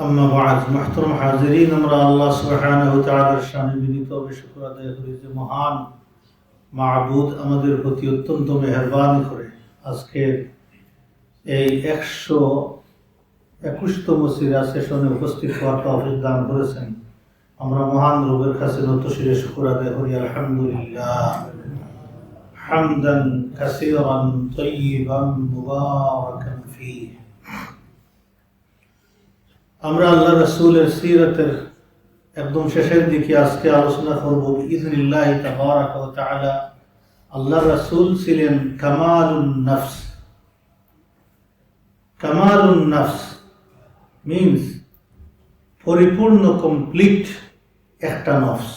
আম্মা বা'দ মুহতারাম হাজিরিন, আমরা আল্লাহ সুবহানাহু ওয়া তাআলার শানে বিনীতভাবে শুকর আদায় করি যে মহান মাবুদ আমাদের প্রতি অত্যন্ত মেহেরবানি করে আজকে এই 121তম সিরা সেশনে উপস্থিত হওয়ার তৌফিক দান করেছেন। আমরা মহান রবের কাছে নত শিরে শুকর আদায় করি আলহামদুলিল্লাহ হামদান কাসীরান তাইয়িবান মুবারাকান ফীহি। আমরা আল্লাহ রাসূলের সিরাতের একদম শেষের দিকে আজকে আলোচনা করব বিইজনিল্লাহি তাবারাকা ওয়া তাআলা। আল্লাহ রাসূল ছিলেন কামালুন নফস। কামালুন নফস মিন্স পরিপূর্ণ, কমপ্লিট একটা নফস।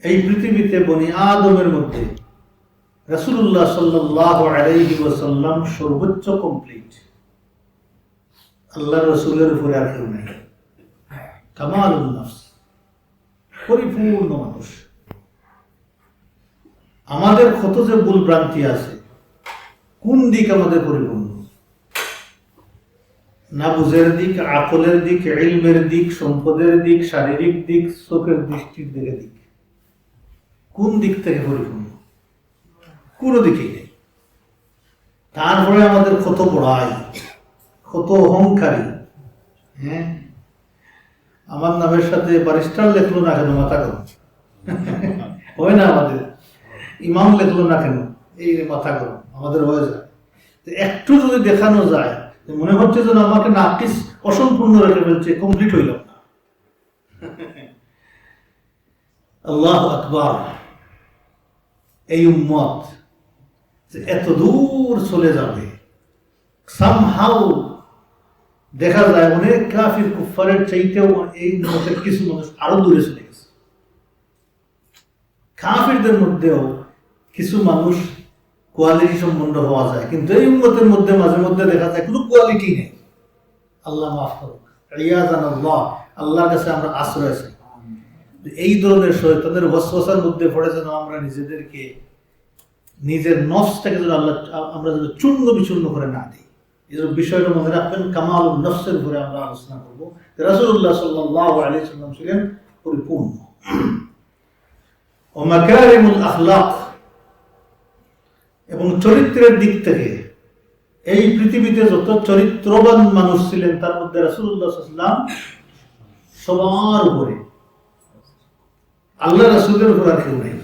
এই পৃথিবীতে বনি আদমের মধ্যে রাসূলুল্লাহ সাল্লাল্লাহু আলাইহি ওয়াসাল্লাম সর্বোচ্চ কমপ্লিট। আল্লাহ রসুলের উপরে আর কেউ নেই। কামালুন নফস, পরিপূর্ণ মানুষ। আমাদের কত যে ভুল ভ্রান্তি আছে, কোন দিক আমাদের পরিপূর্ণ? না বুঝের দিক, আকলের দিক, ইলমের দিক, সম্পদের দিক, শারীরিক দিক, চোখের দৃষ্টির দিক, কোন দিক থেকে পরিপূর্ণ? কোনো দিকেই নেই। তারপরে আমাদের কত বড়াই, কত অহংকারী। হ্যাঁ, আমার নামের সাথে ব্যারিস্টার লেখলো না কেন, মাথা গরম হয় না? আমাদের ইমাম লেখলো না কেন, এই মাথা গরম আমাদের হয়ে যায়। একটু যদি দেখানো যায় মনে হচ্ছে যেন আমাকে নাকিস, অসম্পূর্ণ রেখে ফেলছে, কমপ্লিট হইলাম না। আল্লাহু আকবার। এই উম্মত এত দূর চলে যাবে, সামহাউ দেখা যায় অনেক কাফির কুফারের চাইতেও এই উম্মতের কিছু মানুষ আরো দূরে চলে গেছে। কাফিরদের মধ্যেও কিছু মানুষ কোয়ালিটি সম্বন্ধ হওয়া যায়, কিন্তু এই উম্মতের মধ্যে মাঝে মধ্যে দেখা যায় কোনো কোয়ালিটি নেই। আল্লাহ মাফ করুক, ইয়াযানাল্লাহ। আল্লাহর কাছে আমরা আশ্রয় চাই। এই ধরনের শয়তানের ওয়াসওয়াসার মধ্যে পড়ে যেন আমরা নিজেদেরকে, নিজের নফসটাকে যেন আমরা যেন চূর্ণ বিচূর্ণ করে না দিই। এই বিষয়টা মনে রাখবেন। কামালুন নফসের উপরে আমরা আলোচনা করব। রাসূলুল্লাহ সাল্লাল্লাহু আলাইহি ওয়াসাল্লাম ছিলেন পরিপূর্ণ। ও মাকারিমুল আখলাক, এবং চরিত্রের দিক থেকে এই পৃথিবীতে যত চরিত্রবান মানুষ ছিলেন তার মধ্যে রাসূলুল্লাহ সাল্লাল্লাহু আলাইহি ওয়াসাল্লাম সবার উপরে। আল্লাহ রাসূলের উপর আর কেউ নেই,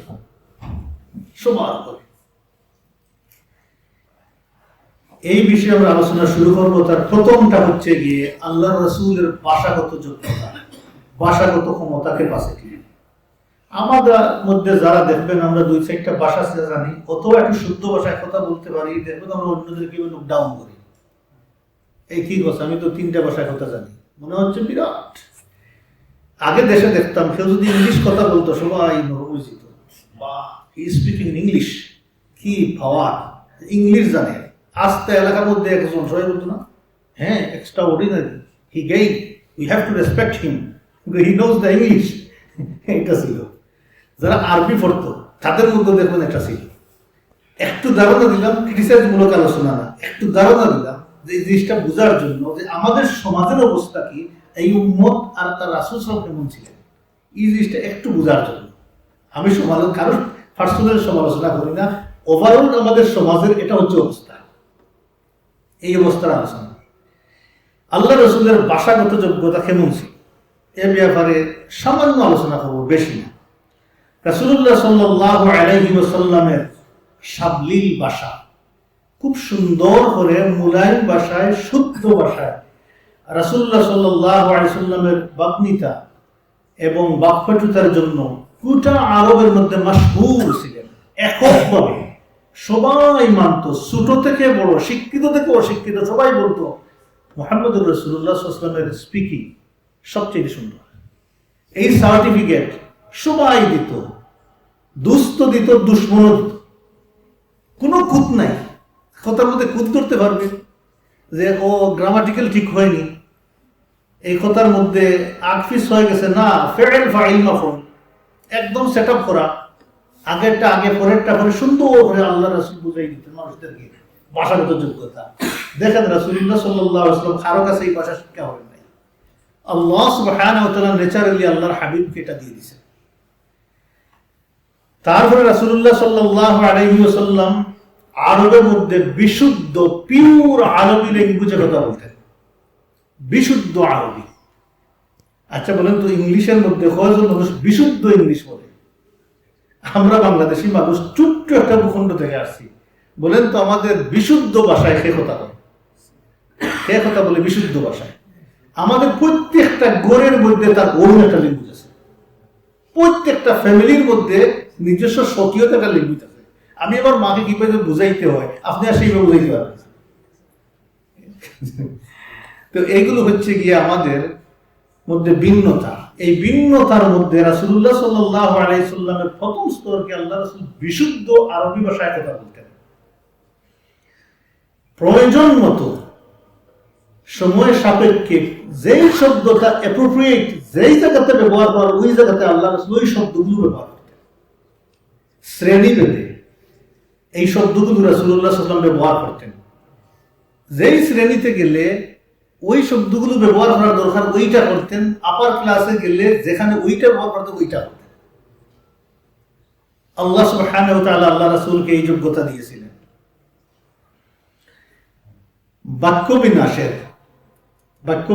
সবার উপরে। এই বিষয়ে আমরা আলোচনা শুরু করবো। তার প্রথমটা হচ্ছে গিয়ে আল্লাহ রাসূলের ভাষাগত যোগ্যতা, ভাষাগত ক্ষমতাকে পাশে কি। আমাদের মধ্যে যারা দেখবেন আমরা 2-4টা ভাষা জানি, অত একটু শুদ্ধ ভাষায় কথা বলতে পারি, দেখবেন আমরা অন্যদেরকে লুক ডাউন করি। এই কি কথা, আমি তো 3টা ভাষায় কথা জানি, মনে হচ্ছে বিরাট। আগে দেশে দেখতাম কেউ যদি ইংলিশ কথা বলতো সবাই নরমজিত, বাহ হি স্পিকিং ইংলিশ, কি পাওয়ার, ইংলিশ জানে। আস্তে এলাকার মধ্যে একজন সবাই বলতো না, হ্যাঁ extra ordinary, he gain, we have to respect him, he knows the English. এটা ছিল। যারা আরবি পড়তো তাদের মধ্যে দেখবেন একটা ছিল। একটু ধারণা দিলাম, ক্রিটিসাইজ মূলক আলোচনা না, একটু ধারণা দিলাম যে এই জিনিসটা বোঝার জন্য যে আমাদের সমাজের অবস্থা কি, এই উম্মত আর তার রাসূল সাল্লাল্লাহু আলাইহি ওয়াসাল্লাম কেমন ছিলেন, এই জিনিসটা একটু বোঝার জন্য। আমি সমাজের কারোর পার্সোনাল সমালোচনা করি না, ওভারঅল আমাদের সমাজের এটা হচ্ছে অবস্থা। এই অবস্থার আলোচনা। আল্লাহ রাসূলের ভাষাগত যোগ্যতা কেমন ছিল এ ব্যাপারে সামান্য আলোচনা করব, বেশি না। রাসূলুল্লাহ সাল্লাল্লাহু আলাইহি ওয়াসাল্লামের সাবলীল ভাষা, খুব সুন্দর করে মুলায়ম ভাষায়, শুদ্ধ ভাষায় রাসূলুল্লাহ সাল্লাল্লাহু আলাইহি ওয়াসাল্লামের বক্তৃতা এবং বাক্যচুতার জন্য গোটা আরবের মধ্যে মাশহুর ছিলেন। এককভাবে সবাই মানত, ছোট থেকে বড়, শিক্ষিত থেকে অশিক্ষিত, সবাই বলতো মুহাম্মদুর রাসূলুল্লাহ সাল্লাল্লাহু আলাইহি ওয়াসাল্লামের স্পিকিং সবচেয়ে সুন্দর। এই সার্টিফিকেট সবাই দিত, দুস্থ দিত, দুশ্মন দিত, কোনো খুঁত নাই। কথার মধ্যে খুঁত ধরতে পারবে যে ও গ্রামাটিক্যাল ঠিক হয়নি, এই কথার মধ্যে আকফিস হয়ে গেছে, না ফেল ফাইল মাফুল একদম সেট আপ করা, আগেরটা আগে পরেরটা পরে সুন্দর করে আল্লাহ রাসূল বুঝাই দিতেন মানুষদেরকে। ভাষাগত যোগ্যতা। দেখেন রাসূলুল্লাহ সাল্লাল্লাহু আলাইহি ওয়াসাল্লাম কারো কাছে এই ভাষা শিক্ষা হয় নাই, আল্লাহ সুবহানাহু ওয়া তাআলা ন্যাচারালি আল্লাহর হাবিবকে এটা দিয়ে দিয়েছেন। তারপরে রাসূলুল্লাহ সাল্লাল্লাহু আলাইহি ওয়াসাল্লাম আরবের মধ্যে বিশুদ্ধ পিওর আরবি ল্যাঙ্গুয়েজে কথা বলতেন, বিশুদ্ধ আরবি। আচ্ছা বলেন তো, ইংলিশের মধ্যে কয়জন মানুষ বিশুদ্ধ ইংলিশ বলে? আমরা বাংলাদেশি মানুষ ছোট্ট একটা ভূখণ্ড থেকে আসছি, বলেন তো আমাদের বিশুদ্ধ ভাষায় কে কথা বলে? কে কথা বলে বিশুদ্ধ ভাষায়? আমাদের প্রত্যেকটা ঘরের মধ্যে তার ওন একটা ল্যাঙ্গুয়েজ আছে, প্রত্যেকটা ফ্যামিলির মধ্যে নিজস্ব স্বকীয় একটা ল্যাঙ্গুয়েজ আছে। আমি আমার মাকে কিভাবে বুঝাইতে হয় আপনি আর সেইভাবে বুঝাইতে পারবেন। তো এইগুলো হচ্ছে গিয়ে আমাদের মধ্যে ভিন্নতা। এই ভিন্নতার মধ্যে রাসূলুল্লাহ সাল্লাল্লাহু আলাইহি সাল্লামের প্রথম স্তরকে আল্লাহ রাসূল বিশুদ্ধ আরবি ভাষায় কথা বলতেন। প্রয়োজন মতো সময় সাপেক্ষে যেই শব্দটা অ্যাপ্রোপ্রিয়েট, যেই জায়গাতে ব্যবহার করার ওই জায়গাতে আল্লাহ রাসূল ওই শব্দগুলো ব্যবহার করতেন। শ্রেণীভেদে এই শব্দগুলো রাসূলুল্লাহ সাল্লাল্লাহু আলাইহি ওয়াসাল্লাম ব্যবহার করতেন। যেই শ্রেণীতে গেলে ওই শব্দগুলো ব্যবহার করার দরকার ওইটা করতেন, আপার ক্লাসে গেলে যেখানে ওইটা ব্যবহার করতেন ওইটা করতেন। আল্লাহ সুবহানাহু ওয়া তাআলা আল্লাহ রাসূলকে এই যোগ্যতা দিয়েছিলেন। বাক্য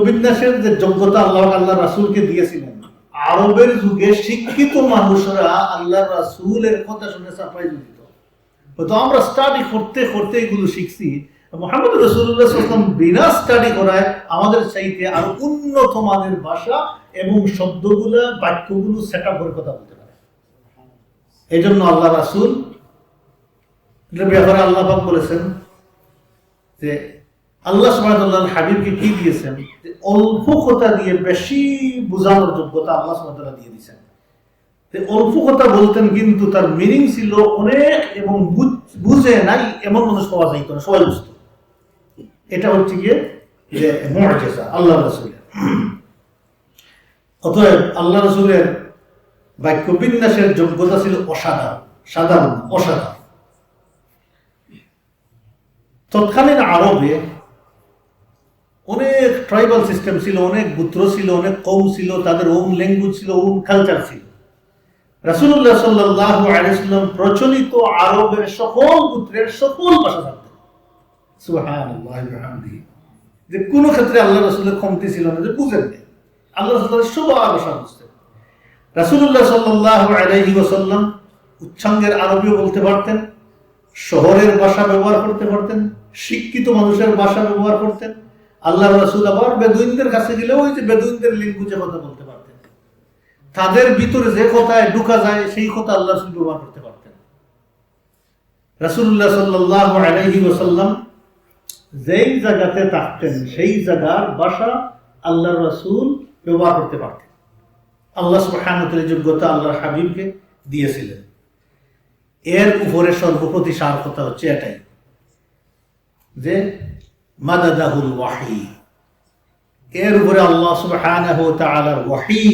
বিন্যাসের যে যোগ্যতা আল্লাহ রাসূলকে দিয়েছিলেন, আরবের যুগে শিক্ষিত মানুষরা আল্লাহ রাসূলের কথা শুনে সারপ্রাইজ হতো। হয়তো আমরা স্টাডি করতে করতে এগুলো শিখছি, মুহাম্মদ রাসূলুল্লাহ সাল্লাল্লাহু আলাইহি ওয়াসাল্লাম বিনা স্টাডি করায় আমাদের চাইতে আরো উন্নত মানের ভাষা এবং শব্দগুলো বাক্যগুলো সেটআপ করে কথা বলতে পারে। এই জন্য আল্লাহ রাসূল এর ব্যাপারে আল্লাহ পাক বলেছেন যে আল্লাহ সুবহানাহু ওয়া তাআলা হাবিবকে কি দিয়েছেন, যে অল্প কথা দিয়ে বেশি বোঝানোর যোগ্যতা আল্লাহ সুবহানাহু ওয়া তাআলা দিয়ে দিয়েছেন। যে অল্প কথা বলতেন কিন্তু তার মিনিং ছিল অনেক এবং বুঝে নাই এমন মানুষ পাওয়া যাইত না, সবাই বুঝতো। এটা হচ্ছে গিয়ে যে মুআজিজা আল্লাহ রাসূলের। অতএব আল্লাহ রাসূলের বাক্য বিন্যাসের যোগ্যতা ছিল অসাধারণ। তৎকালীন আরবে অনেক ট্রাইবাল সিস্টেম ছিল, অনেক গোত্র ছিল, অনেক কওম ছিল, তাদের ওন ল্যাঙ্গুয়েজ ছিল, ওন কালচার ছিল। রাসূলুল্লাহ সাল্লাল্লাহু আলাইহি ওয়াসাল্লাম প্রচলিত আরবের সকল গোত্রের সকল ভাষা জানতেন। সুবহানাল্লাহ ওয়া বিহামদিহি। যে কোনো ক্ষেত্রে আল্লাহ রাসূলের কমতি ছিল না যে বুঝেন না, আল্লাহ রাসূলের সব ভাষা বুঝতেন। রাসূলুল্লাহ সাল্লাল্লাহু আলাইহি ওয়াসাল্লাম উচ্চাঙ্গের আরবিও বলতে পারতেন, শহরের ভাষা ব্যবহার করতে পারতেন, শিক্ষিত মানুষের ভাষা ব্যবহার করতেন। আল্লাহ রাসূল আবার বেদুইনদের কাছে গেলে ওই যে বেদুইনদের ল্যাঙ্গুয়েজে কথা বলতে পারতেন। তাদের ভিতরে যে কথায় ঢুকা যায় সেই কথা আল্লাহ রাসূল ব্যবহার করতে পারতেন। রাসূলুল্লাহ সাল্লাল্লাহু আলাইহি ওয়াসাল্লাম যেই জায়গাতে থাকতেন সেই জায়গার ভাষা আল্লাহ রাসূল ব্যবহার করতে পারতেন। আল্লাহ সুবহানাহু ওয়া তাআলা যোগ্যতা আল্লাহর হাবিবকে দিয়েছিলেন। এর উপরে সর্বপ্রতি সার কথা হচ্ছে এটাই যে মাদাদাহুল ওয়াহি, এর উপরে আল্লাহ সুবহানাহু ওয়া তাআলার ওয়াহি।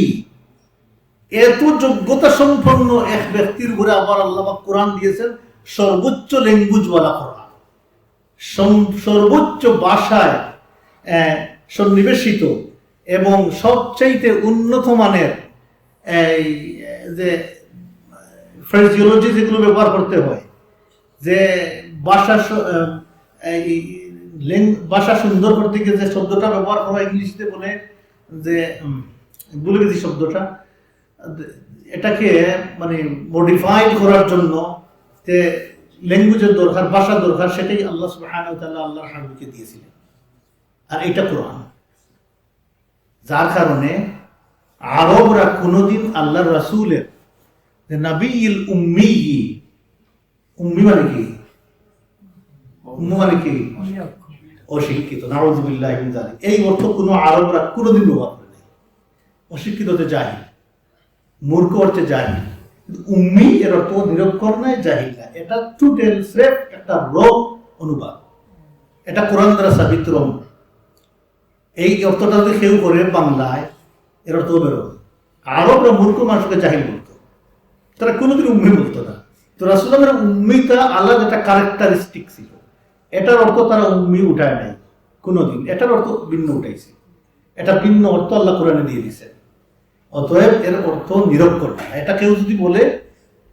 এত যোগ্যতা সম্পন্ন এক ব্যক্তির উপরে আবার আল্লাহ কোরআন দিয়েছেন, সর্বোচ্চ ল্যাঙ্গুয়েজ ওয়ালা কোরআন, সর্বোচ্চ ভাষায় সন্নিবেশিত এবং সবচাইতে উন্নত মানের এই যে ফ্রেজিওলজি যেগুলো ব্যবহার করতে হয়, যে ভাষা সুন্দর করতে গিয়ে যে শব্দটা ব্যবহার করা ইংলিশে বলে যে ভুলে গেছি শব্দটা, এটাকে মানে মডিফাইড করার জন্য যে ল্যাঙ্গুয়েজের দরকার, ভাষা দরকার, সেটাই আল্লাহ সুবহানাহু ওয়া তাআলা আল্লাহর হাবিবকে দিয়েছিলেন। আর এটা কোরআন, যার কারণে আরবরা কোনোদিন আল্লাহর রাসূলের যে নবীল উম্মি, উম্মি মানে কি? উম্মি মানে কি? অশিক্ষিত। নাউযুবিল্লাহি মিন যালিক। এই অর্থ কোনো আরবরা কোনোদিন ব্যবহার করে নাই। অশিক্ষিত হতে জাহিল, মূর্খ অর্থে জাহিল। উম্মি এর অর্থ নিরক্ষর নয়, জাহিল না। এটা টোটাল স্রেফ একটা রং অনুবাদ, এটা কোরআন দ্বারা সাবিত রং। এই অর্থটা যদি কেউ করে বাংলায়, এর অর্থ বেরোবে। আরবরা মূর্খ মানুষকে জাহিল বলতো, তারা কোনোদিন উম্মি বলতো না। তো রাসূলুল্লাহর উম্মিটা আলাদা একটা ক্যারেক্টারিস্টিক ছিল, এটার অর্থ তারা উম্মি উঠায় নাই কোনোদিন, এটার অর্থ ভিন্ন উঠাইছে। এটা ভিন্ন অর্থ আল্লাহ কোরআনে দিয়ে দিছে। অতএব এর অর্থ নিরক্ষর না। এটা কেউ যদি বলে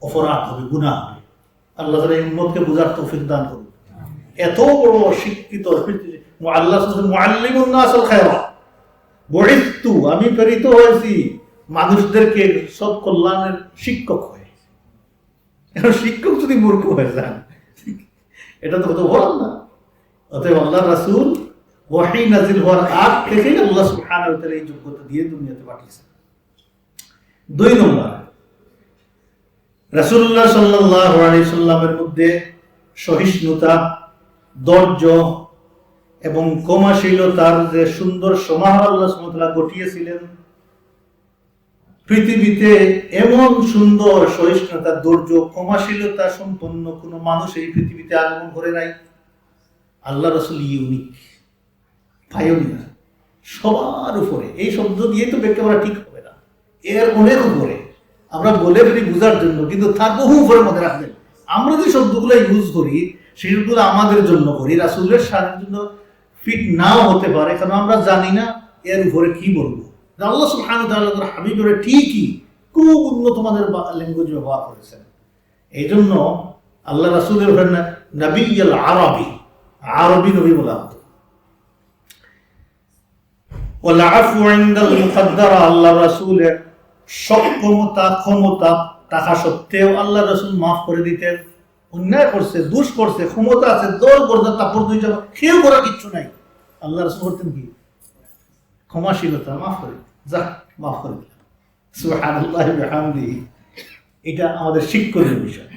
অপরাধ হবে, গুনাহ হবে। আল্লাহ তাআলা এই উম্মতকে বুঝার তৌফিক দান করুন। এত বড় শিক্ষিত আল্লাহ মুআল্লিমুন নাসাল খায়রা, বুইসতু, আমি প্রেরিত হয়েছি মানুষদেরকে সব কল্যাণের শিক্ষক হয়ে। এখন শিক্ষক যদি মূর্খ হয়ে যান, এটা তো কত বড় না। অতএব আল্লাহ রাসূল ওহী নাযিল হওয়ার আগ থেকেই আল্লাহ সুবহানাহু ওয়া তাআলা এই যোগ্যতা দিয়ে দুনিয়াতে পাঠিয়েছেন। 2 নম্বর, রাসূলুল্লাহ সাল্লাল্লাহু আলাইহি সাল্লামের মধ্যে সহিষ্ণুতা, ধৈর্য এবং ক্ষমাশীলতার যে সুন্দর সমাহার আল্লাহ সুবহানাহু ওয়া তাআলা ঘটিয়েছিলেন। পৃথিবীতে এমন সুন্দর সহিষ্ণুতা, ধৈর্য, ক্ষমাশীলতা সম্পন্ন কোন মানুষ এই পৃথিবীতে আগমন করে নাই। আল্লাহ রাসূল ইউনিক, পায়োনিয়ার, সবার উপরে। এই শব্দ দিয়ে তো ব্যাখ্যা করা ঠিক হবে না, এর অনেক উপরে। আমরা বলে ফেলি বুঝার জন্য, কিন্তু তার বহু উপরে মনে রাখবেন। আমরা যে শব্দগুলো ইউজ করি সেগুলো আমাদের জন্য করি, রাসূলের শানের জন্য ফিট নাও হতে পারে, কারণ আমরা জানি না এর উপরে কি বলবো। আল্লাহ সুবহানাহু ওয়া তাআলা তার হাবিবের ঠিকই খুব উন্নত মানের ল্যাঙ্গুয়েজ ব্যবহার করেছেন। এই জন্য আল্লাহ রাসূলের নবিয়্যুল আরবি, আরবি নবী বলা হতো। ওয়াল আফু ইনদাল মুকদ্দারা, আল্লাহ রাসূলের সক্ষমতা, ক্ষমতা থাকা সত্ত্বেও আল্লাহ রাসূল মাফ করে দিতেন। অন্যায় করছে, দোষ করছে, ক্ষমতা আছে, দৌড় করছে, তারপর দুই যাবে, কেউ করার কিচ্ছু নাই, আল্লাহ রাসূল করতেন কি? ক্ষমাশীলতা, মাফ করে, যা মাফ করে দিলাম। সুবহানাল্লাহি ওয়া বিহামদিহি। এটা আমাদের শিক্ষণীয় বিষয়।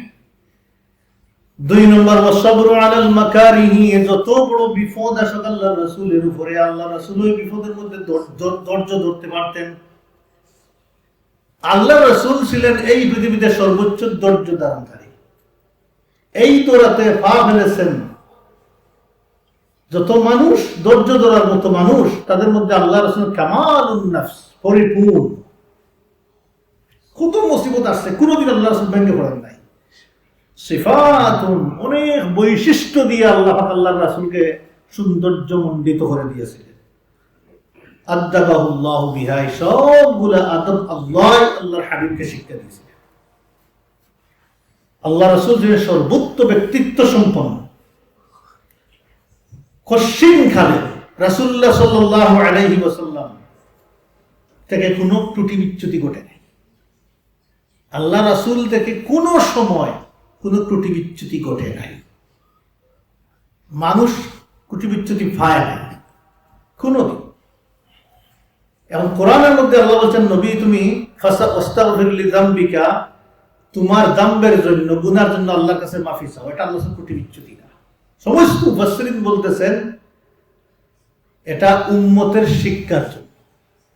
2 নম্বর, ওয়াসবরু আলাল মাকারিহি, যত বড় বিপদ আসুক আল্লাহ রাসূলের উপরে, আল্লাহ রাসূল ওই বিপদের মধ্যে ধৈর্য ধরতে পারতেন। আল্লাহ রাসূল ছিলেন এই পৃথিবীতে সর্বোচ্চ ধৈর্য ধারণকারী। এই তোরাতে পা ফেলেছেন যত মানুষ, ধৈর্য ধরার মতো মানুষ, তাদের মধ্যে আল্লাহ রাসূল কামালুন নফস, পরিপূর্ণ। কত মুসিবত আসছে, কোনোদিন আল্লাহ রাসূল ভেঙে পড়েন নাই। সিফাতুন, অনেক বৈশিষ্ট্য দিয়ে আল্লাহ পাক আল্লাহর রাসূলকে সৌন্দর্যমণ্ডিত করে দিয়েছিলেন। আদাবাহুল্লাহু বিহা, সবগুলা আদব আল্লাহর হাবিবকে শিক্ষা দিয়েছিলেন। আল্লাহ রাসূল যে সর্বোচ্চ ব্যক্তিত্ব সম্পন্ন, কশিন খালে রাসূলুল্লাহ সাল্লাল্লাহু আলাইহি ওয়াসাল্লাম থেকে কোনো ত্রুটি বিচ্যুতি ঘটে নাই। আল্লাহ রাসূল থেকে কোনো সময় কোনো ত্রুটি বিচ্যুতি ঘটে নাই। মানুষ ত্রুটি বিচ্যুতি পায় না কোনোদিন। এবং কোরআনের মধ্যে আল্লাহ বলছেন, নবী তুমি ফাস্তাগফির লিযামবিকা, তোমার যামবের জন্য, গুনার জন্য আল্লাহর কাছে মাফি চাও। এটা আল্লাহর ত্রুটি বিচ্যুতি না। সমস্ত মুফাসসিরিন বলতেছেন এটা উম্মতের শিক্ষার জন্য,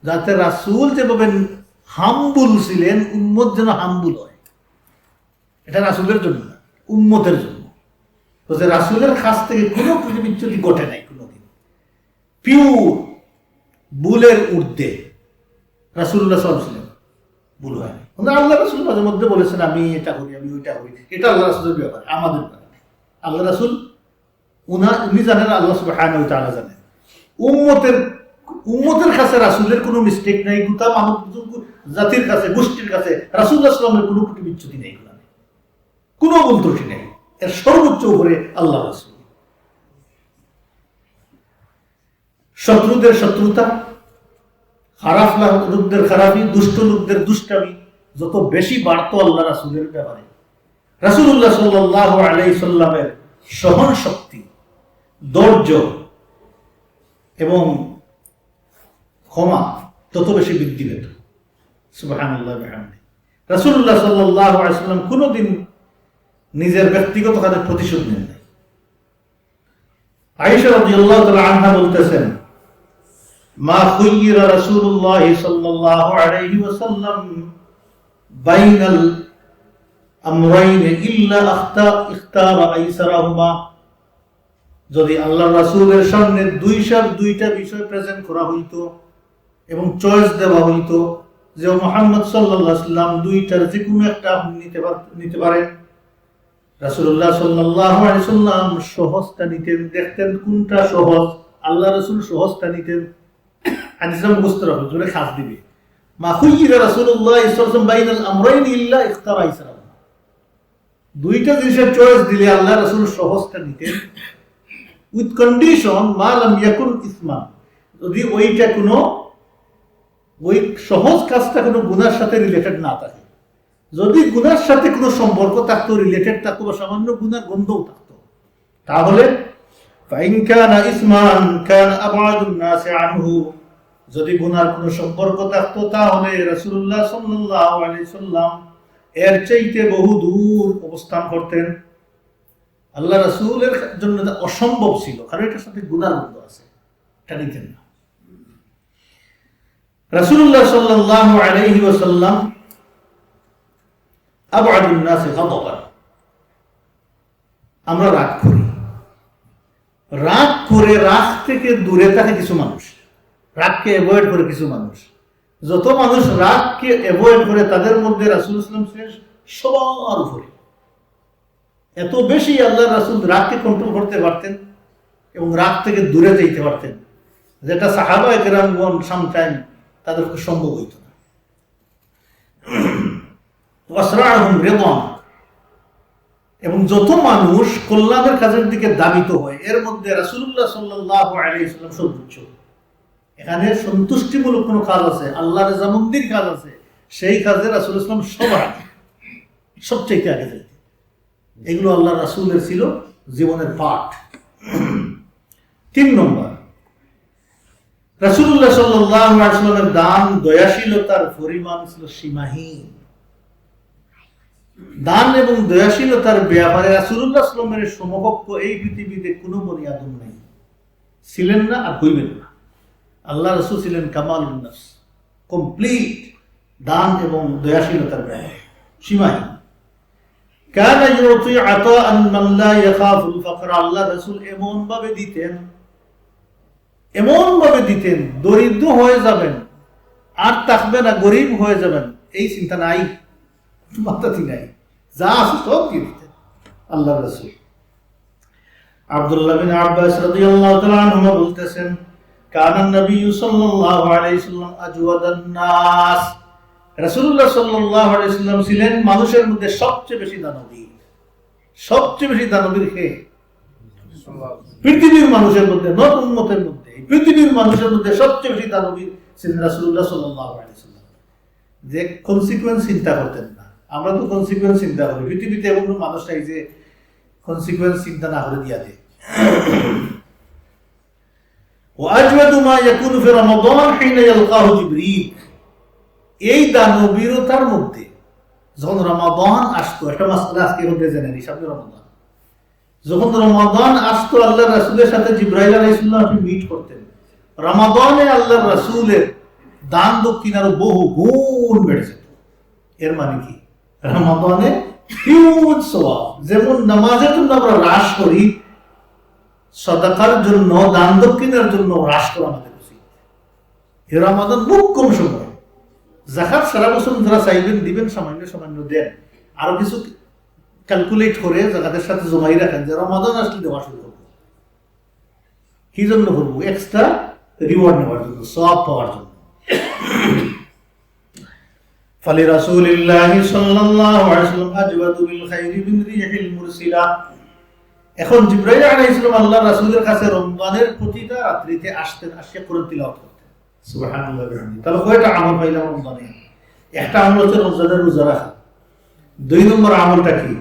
যাতে রাসূল যেভাবে হাম্বুল ছিলেন, উম্মত যেন হাম্বুল হয়। এটা রাসূলের জন্য না, উম্মতের জন্য। তো যে রাসূলের কাছ থেকে কোনো ত্রুটি বিচ্যুতি ঘটে নাই কোনোদিন। পিওর ভুলের ঊর্ধ্বে রাসূলুল্লাহ সাল্লাল্লাহু আলাইহি ওয়াসাল্লাম ভুল হয় না। আল্লাহ রাসূল মাঝে মধ্যে বলেছেন আমি এটা করি, আমি ওইটা করি, এটা আল্লাহ রাসূলের ব্যাপার, আমাদের ব্যাপার। আল্লাহ রাসূল উনি জানেন, আল্লাহ সুবহানাহু ওয়া তাআলা জানেন। উম্মতের কাছে রাসূলের কোনো মিস্টেক নাই, গোটা মানব জাতির কাছে, গোষ্ঠীর কাছে রাসূলুল্লাহ সাল্লাল্লাহু আলাইহি ওয়াসাল্লামের কোনো ত্রুটি বিচ্যুতি নেই, কোনো ভুল ত্রুটি নেই। এর সর্বোচ্চ উপরে আল্লাহ রাসূল। শত্রুদের শত্রুতা, খারাপ লোকদের খারাপি, দুষ্ট লোকদের দুষ্টামি যত বেশি বাড়তো আল্লাহ রাসূলের ব্যাপারে, রাসূলুল্লাহ সাল্লাল্লাহু আলাইহি সাল্লামের সহন শক্তি, ধৈর্য এবং ক্ষমা তত বেশি বৃদ্ধি পেত। সুবহানাল্লাহ ওয়া বিহামদিহি। রাসূলুল্লাহ সাল্লাল্লাহু আলাইহি সাল্লাম কোনোদিন নিজের ব্যক্তিগত কাজের প্রতিশোধ নেন নাই। আয়েশা রাদিয়াল্লাহু তাআলা আনহা বলতেছেন, মা খুয়িরা রাসূলুল্লাহ সাল্লাল্লাহু আলাইহি ওয়াসাল্লাম বাইনাল আমরাইন ইল্লা ইখতারা আইসারাহুমা। যদি আল্লাহর রাসূলের সামনে দুইটা বিষয় প্রেজেন্ট করা হইতো এবং চয়েস দেওয়া হইতো যে মুহাম্মদ সাল্লাল্লাহু আলাইহি ওয়াসাল্লাম দুইটার যে কোনো একটা নিতে পারেন, রাসূলুল্লাহ সাল্লাল্লাহু আলাইহি ওয়াসাল্লাম সহজটা নিতেন, দেখতেন কোনটা সহজ। আল্লাহ রাসূল সহজটা নিতেন। হাদিসটা মুখস্থ রাখো, জোরে খাস দিবে। মা খুইরা রাসূলুল্লাহ সাল্লাল্লাহু আলাইহি ওয়াসাল্লাম বাইনাল আমরাইন ইল্লা ইখতারা ইসরা। দুইটা জিনিসের চয়েস দিলে আল্লাহ রাসূল সহজটা নিতেন, উইথ কন্ডিশন মা লাম ইয়াকুন ইসমান, যদি ওইটা কোনো ওই সহজ কাজটা কোনো গুনার সাথে রিলেটেড না থাকে। যদি গুনার সাথে কোনো সম্পর্ক থাকতো, রিলেটেড থাকতো বা সামান্য গুনার গন্ধও থাকতো, তাহলে ফাইন কানা ইসমান কানা আবআদুন নাস আনহু, যদি গুনার কোনো সম্পর্ক থাকতো তাহলে রাসূলুল্লাহ সাল্লাল্লাহু আলাইহি সাল্লাম এর চাইতে বহু দূর অবস্থান করতেন। আল্লাহ রাসূলের জন্য অসম্ভব ছিল, কারণ এটার সাথে গুনার গন্ধ আছে, এটা নিতেন না। রাসূলুল্লাহ সাল্লাল্লাহু আলাইহি ওয়াসাল্লাম আবআদুন নাস গাদাবান, আমরা রাগ করি, রাগ থেকে দূরে থাকে কিছু মানুষ, রাগকে অ্যাভয়েড করে কিছু মানুষ। যত মানুষ রাগকে অ্যাভয়েড করে তাদের মধ্যে রাসূল সাল্লাল্লাহু আলাইহি ওয়াসাল্লাম সবার উপরে। এত বেশি আল্লাহ রাসূল রাগকে কন্ট্রোল করতে পারতেন এবং রাগ থেকে দূরে যেতে পারতেন, যেটা সাহাবায়ে কেরামগণ সামটাইম তাদের পক্ষে সম্ভব হইত না। ওয়াসরাহুম রিদান, এবং যত মানুষ কল্যাণের কাজের দিকে দাবিত হয় এর মধ্যে রাসূলুল্লাহ সাল্লাল্লাহু আলাইহি ওয়াসাল্লাম সর্বোচ্চ। এখানে সন্তুষ্টিমূলক কোনো কাজ আছে, আল্লাহর রেজামন্দির কাজ আছে, সেই কাজে রাসূল ইসলাম সবার আগে, সবচেয়ে আগে যেতেন। এগুলো আল্লাহ রাসূলের ছিল জীবনের পাঠ। 3 নম্বর, রাসূলুল্লাহ সাল্লাল্লাহু আলাইহি ওয়াসাল্লামের দান দয়াশীলতার পরিমাণ ছিল সীমাহীন। দান এবং দয়াশীলতার ব্যাপারে রাসূলুল্লাহ সাল্লাল্লাহু আলাইহি ওয়াসাল্লামের সমকক্ষ এই পৃথিবীতে কোনো বনি আদম নাই, ছিলেন না আর হইবেন না। আল্লাহ রাসূল ছিলেন কামালুন নাফস, কমপ্লিট দান এবং দয়াশীলতার ব্যাপারে সীমাহীন। কানা ইউতি আতাআন মান লা ইয়াখাফুল ফাকর, আল্লাহ রাসূল এমন ভাবে দিতেন দরিদ্র হয়ে যাবেন আর থাকবে না, গরিব হয়ে যাবেন এই চিন্তা নাই, মাথাতে নাই, যা আছে সব দিয়ে দিতেন আল্লাহ রাসূল। আব্দুল্লাহ বিন আব্বাস রাদিয়াল্লাহু তাআলা আনহু বলতেছেন, কানা নবী সাল্লাল্লাহু আলাইহি ওয়াসাল্লাম আজওয়াদান নাস, রাসূলুল্লাহ সাল্লাল্লাহু আলাইহি ওয়াসাল্লাম ছিলেন মানুষের মধ্যে সবচেয়ে বেশি দানবীর। সবচেয়ে বেশি দানবীর কে? পৃথিবীর মানুষের মধ্যে, নর উম্মতের মধ্যে, পৃথিবীর মানুষের মধ্যে সবচেয়ে বেশি দানবীর ছিলেন রাসূলুল্লাহ সাল্লাল্লাহু আলাইহি ওয়াসাল্লাম। যে কনসিকুয়েন্স চিন্তা করতেন না। আমরা তো কনসিকুয়েন্স চিন্তা করি, পৃথিবীতে এমন মানুষ নাই যে কনসিকুয়েন্স চিন্তা না করে দিয়া দেয়। ওয়াজওয়াদু মা ইয়াকুনু ফি রমাদান হিনা ইয়ালকাহু জিবরিল, এই দানবীরতার মধ্যে যখন রমাদান আসতো, একটা মাসআলা আজকে মধ্যে জেনে নিই, সামনে রমাদান, যখন রমাদান আসতো আল্লাহর রাসূলের সাথে জিবরাইল আলাইহিস সালাম আপনি মিট করতেন। রমাদানে আল্লাহর রাসূলের দান দক্ষিণ আরো বহু গুণ বেড়ে যেত। এর মানে কি? রমাদানে হিউজ সওয়াব, যেমন নামাজের জন্য আমরা হ্রাস করি, সাদাকার জন্য, দান দক্ষিণের জন্য হ্রাস করা আমাদের উচিত। এই রমাদান খুব কম সময়, যাকাত সারা বছর যারা চাইবেন দিবেন, সামান্য সামান্য দেন, আরো কিছু ক্যালকুলেট করে যাকাতের সাথে জমাই রাখেন যে রমাদান আসলে দেওয়া শুরু করবো। কি জন্য করবো? এক্সট্রা রিওয়ার্ড নেওয়ার জন্য, সওয়াব পাওয়ার জন্য। ফালি রাসূলিল্লাহি সাল্লাল্লাহু আলাইহি ওয়াসাল্লাম আজওয়াদু বিল খাইরি মিন রিহিল মুরসিলা। এখন জিবরাইল আলাইহিস সালাম আল্লাহর রাসূলের কাছে রমজানের প্রতিটা রাত্রিতে আসতেন, আসে কোরআন তিলাওয়াত করতেন। সুবহানাল্লাহ বিহামদিহি। তাহলে কয়টা আমল পাইলাম রমজানে? একটা আমল হচ্ছে রমজানের রোজা রাখা। 2 নম্বর আমলটা কি?